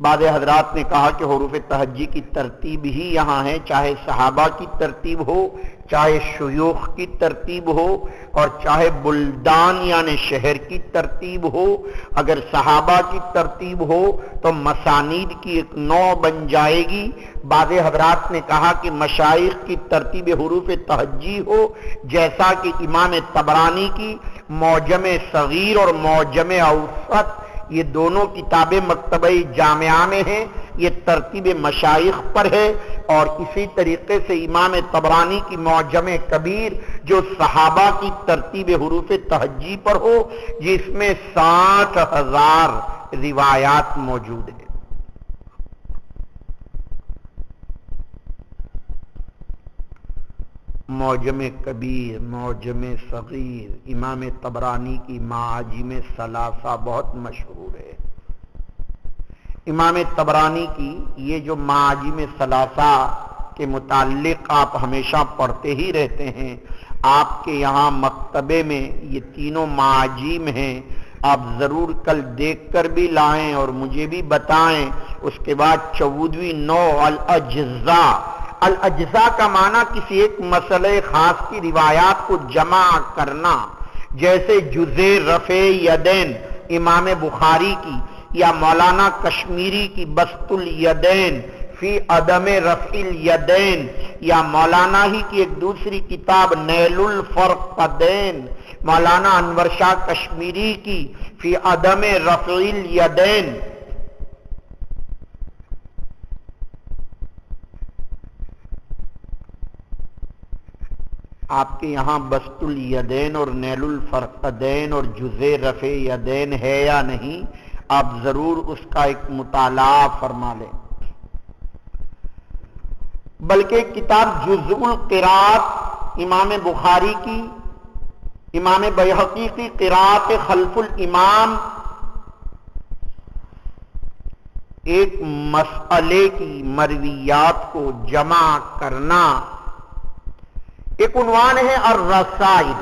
بعض حضرات نے کہا کہ حروف تہجی کی ترتیب ہی یہاں ہے، چاہے صحابہ کی ترتیب ہو، چاہے شیوخ کی ترتیب ہو، اور چاہے بلدان یعنی شہر کی ترتیب ہو۔ اگر صحابہ کی ترتیب ہو تو مسانید کی ایک نوع بن جائے گی۔ بعض حضرات نے کہا کہ مشائخ کی ترتیب حروف تہجی ہو، جیسا کہ امام طبرانی کی معجم صغیر اور معجم اوسط، یہ دونوں کتابیں مکتبہ جامعہ میں ہیں، یہ ترتیب مشائخ پر ہے۔ اور اسی طریقے سے امام طبرانی کی معجم کبیر جو صحابہ کی ترتیب حروف تہجی پر ہو، جس میں 60,000 روایات موجود ہیں۔ معجم کبیر، معجم صغیر، امام طبرانی کی معاجم ثلاثہ بہت مشہور ہے۔ امام طبرانی کی یہ جو معاجم ثلاثہ کے متعلق آپ ہمیشہ پڑھتے ہی رہتے ہیں، آپ کے یہاں مکتبے میں یہ تینوں معاجم ہیں، آپ ضرور کل دیکھ کر بھی لائیں اور مجھے بھی بتائیں۔ اس کے بعد 14ویں نوع الاجزاء۔ الاجزاء کا معنی کسی ایک مسئلہ خاص کی روایات کو جمع کرنا، جیسے جزء رفع یدین امام بخاری کی، یا مولانا کشمیری کی بسط الیدین فی عدم رفع الیدین، یا مولانا ہی کی ایک دوسری کتاب نیل الفرقدین مولانا انور شاہ کشمیری کی فی عدم رفع الیدین۔ آپ کے یہاں بسط الیدین اور نیل الفرقدین اور جزء رفع یدین ہے یا نہیں؟ آپ ضرور اس کا ایک مطالعہ فرما لیں۔ بلکہ کتاب جزء القراءت امام بخاری کی، امام بیہقی کی قراءت خلف الامام، ایک مسئلے کی مرویات کو جمع کرنا، ایک عنوان ہے الرسائل،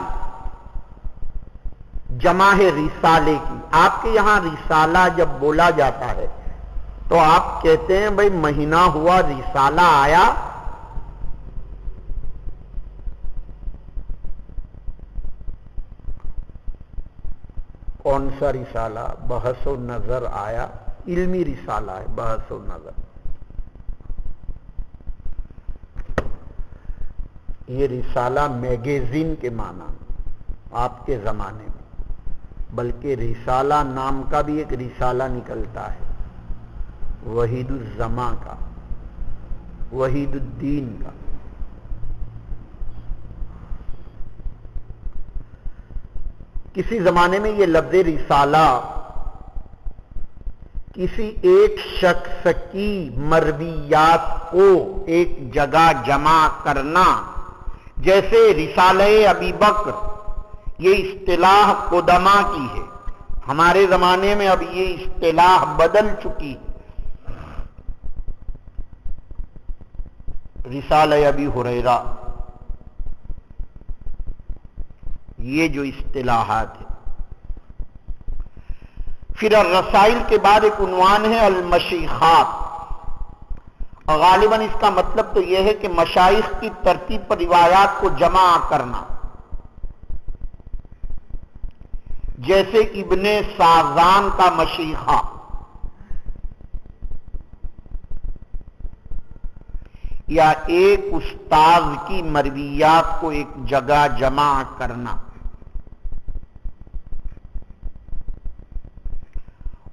جمع ہے رسالے کی۔ آپ کے یہاں رسالہ جب بولا جاتا ہے تو آپ کہتے ہیں بھئی مہینہ ہوا رسالہ آیا، کون سا رسالہ؟ بحث و نظر آیا، علمی رسالہ ہے، بحث و نظر۔ یہ رسالہ میگزین کے معنی آپ کے زمانے میں، بلکہ رسالہ نام کا بھی ایک رسالہ نکلتا ہے، وحید الزماں کا، وحید الدین کا۔ کسی زمانے میں یہ لفظ رسالہ کسی ایک شخص کی مرویات کو ایک جگہ جمع کرنا، جیسے رسالہ ابی بکر، یہ اصطلاح قدما کی ہے، ہمارے زمانے میں اب یہ اصطلاح بدل چکی۔ رسالہ ابی ہریرہ، یہ جو اصطلاحات ہیں۔ پھر الرسائل کے بعد ایک عنوان ہے المشیخات، اور غالباً اس کا مطلب تو یہ ہے کہ مشائخ کی ترتیب پر روایات کو جمع کرنا، جیسے ابن سازان کا مشیخہ، یا ایک استاذ کی مرویات کو ایک جگہ جمع کرنا۔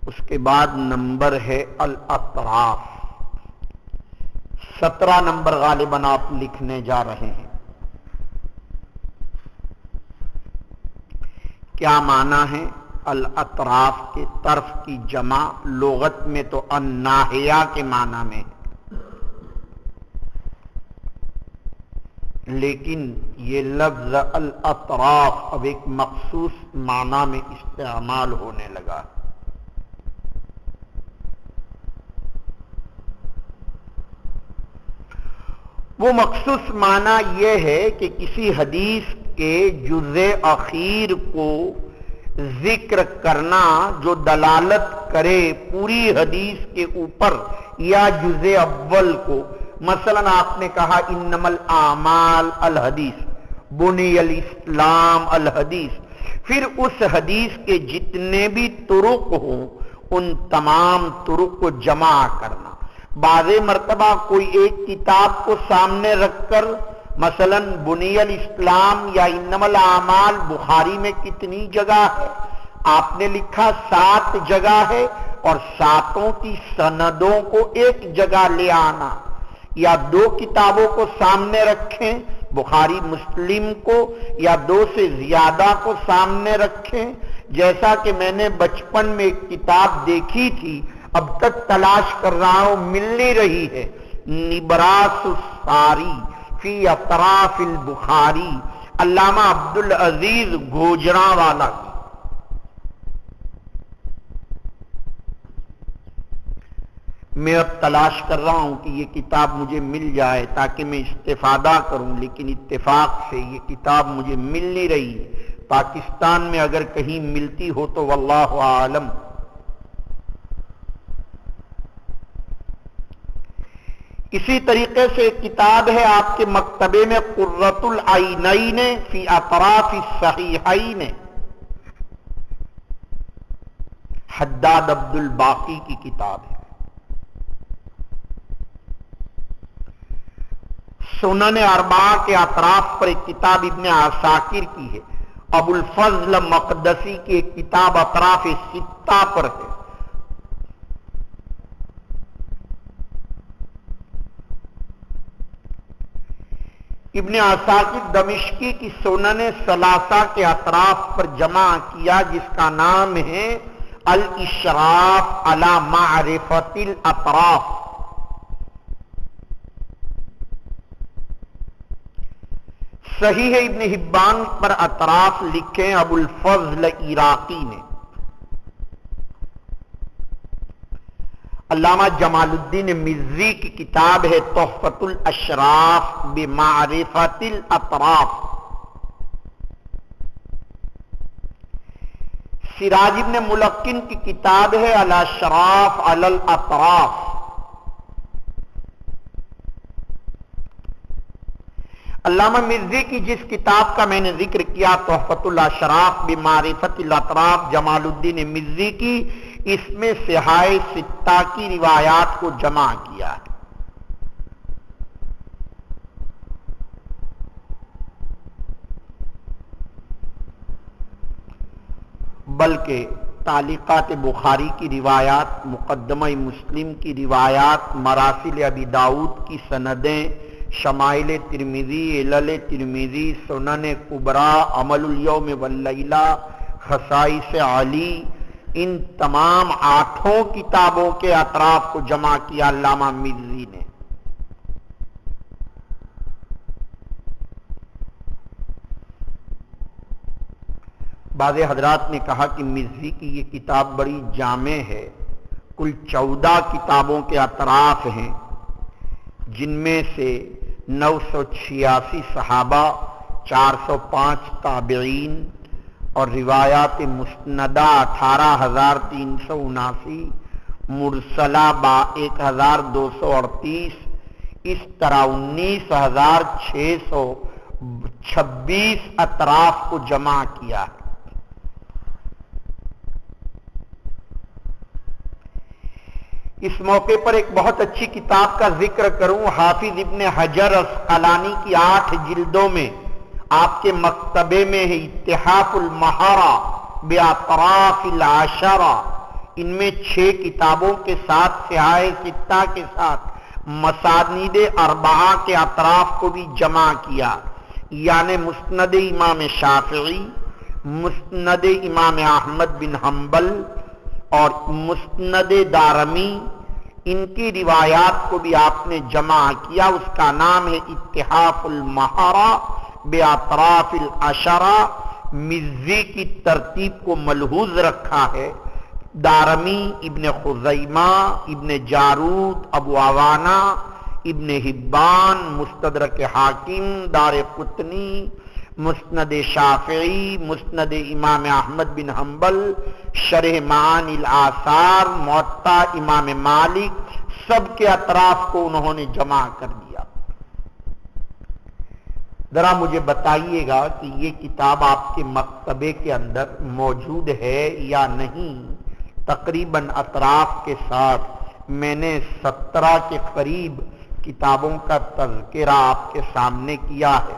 اس کے بعد نمبر ہے الاطراف، 17 نمبر غالباً آپ لکھنے جا رہے ہیں۔ کیا معنی ہے؟ الاطراف کے طرف کی جمع لغت میں تو الناحیہ کے معنی میں، لیکن یہ لفظ الاطراف اب ایک مخصوص معنی میں استعمال ہونے لگا۔ وہ مخصوص معنی یہ ہے کہ کسی حدیث کے جزء اخیر کو ذکر کرنا جو دلالت کرے پوری حدیث کے اوپر یا جزء اول کو. مثلا آپ نے کہا انما الاعمال الحدیث، بنی الاسلام الحدیث، پھر اس حدیث کے جتنے بھی طرق ہوں ان تمام طرق کو جمع کرنا. بعض مرتبہ کوئی ایک کتاب کو سامنے رکھ کر مثلا بنی الاسلام یا انما الاعمال بخاری میں کتنی جگہ ہے، آپ نے لکھا 7 جگہ ہے، اور 7 کی سندوں کو ایک جگہ لے آنا، یا 2 کتابوں کو سامنے رکھیں، بخاری مسلم کو یا 2 سے زیادہ کو سامنے رکھیں. جیسا کہ میں نے بچپن میں ایک کتاب دیکھی تھی، اب تک تلاش کر رہا ہوں، مل نہیں رہی ہے، نبراس الساری فی اطراف البخاری، علامہ عبدالعزیز گوجراں والا کی. میں اب تلاش کر رہا ہوں کہ یہ کتاب مجھے مل جائے تاکہ میں استفادہ کروں، لیکن اتفاق سے یہ کتاب مجھے مل نہیں رہی. پاکستان میں اگر کہیں ملتی ہو تو واللہ عالم. اسی طریقے سے ایک کتاب ہے آپ کے مکتبے میں، قرۃ العینین فی اطراف الصحیحین، حداد عبد الباقی کی کتاب ہے. سنن اربعہ کے اطراف پر ایک کتاب ابن عساکر کی ہے. ابو الفضل مقدسی کی ایک کتاب اطراف 6 پر ہے. ابن عساکر دمشقی کی سنن ثلاثہ کے اطراف پر جمع کیا، جس کا نام ہے الاشراف علی معرفت الاطراف. صحیح ابن حبان پر اطراف لکھیں ابو الفضل عراقی نے. علامہ جمال الدین مزی کی کتاب ہے تحفۃ الاشراف بمعرفت الاطراف. سراج ابن ملقن کی کتاب ہے الاشراف علی الاطراف. علامہ مرزی کی جس کتاب کا میں نے ذکر کیا تحفۃ الاشراف بمعرفت الاطراف، جمال الدین مرزی کی، اس میں صحاح 6 کی روایات کو جمع کیا ہے. بلکہ تعلیقات بخاری کی روایات، مقدمہ مسلم کی روایات، مراسل ابی داؤد کی سندیں، شمائل ترمذی، علل ترمذی، سنن کبریٰ، عمل الیوم واللیلہ، خصائص علی، ان تمام 8 کتابوں کے اطراف کو جمع کیا علامہ مزی نے. بعض حضرات نے کہا کہ مزی کی یہ کتاب بڑی جامع ہے، کل 14 کتابوں کے اطراف ہیں، جن میں سے 986 صحابہ، 405 تابعین اور روایات مسندہ 18379، مرسلہ 1238، اس طرح 19626 اطراف کو جمع کیا ہے. اس موقع پر ایک بہت اچھی کتاب کا ذکر کروں، حافظ ابن حجر اسقلانی کی 8 جلدوں میں آپ کے مکتبے میں ہے اتحاف المحارہ باطراف العشرہ. ان میں 6 کتابوں کے ساتھ صحاح 6 کے ساتھ مسانید اربعہ کے اطراف کو بھی جمع کیا، یعنی مسند امام شافعی، مسند امام احمد بن حنبل اور مسند دارمی، ان کی روایات کو بھی آپ نے جمع کیا. اس کا نام ہے اتحاف المحارہ باطراف العشرہ. مزی کی ترتیب کو ملحوظ رکھا ہے، دارمی، ابن خزیمہ، ابن جارود، ابو عوانہ، ابن حبان، مستدرک حاکم، دار قطنی، مسند شافعی، مسند امام احمد بن حنبل، شرح معانی الآثار، موطا امام مالک، سب کے اطراف کو انہوں نے جمع کر دیا۔ ذرا مجھے بتائیے گا کہ یہ کتاب آپ کے مکتبے کے اندر موجود ہے یا نہیں؟ تقریباً اطراف کے ساتھ میں نے 17 کے قریب کتابوں کا تذکرہ آپ کے سامنے کیا ہے۔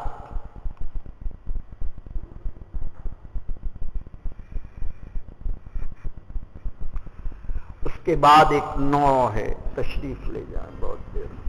اس کے بعد ایک 9 ہے، تشریف لے جائیں بہت دیر میں۔